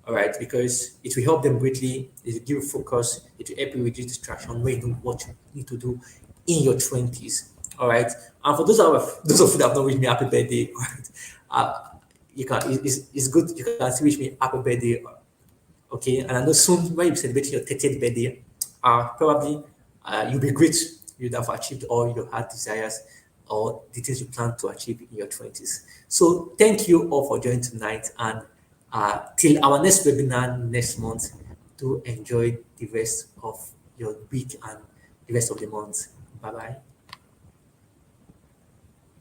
Speaker 1: All right, because it will help them greatly. It will give you focus. It will help you reduce distraction when you know what you need to do in your 20s. All right. And for those of you that have not wished me happy birthday, all right, you can it's good you can still wish me happy birthday. Okay, and I know soon when you celebrate your 30th birthday, probably you'll be great. You'd have achieved all your heart desires or the things you plan to achieve in your 20s. So thank you all for joining tonight, and till our next webinar next month, do enjoy the rest of your week and the rest of the month. Bye bye.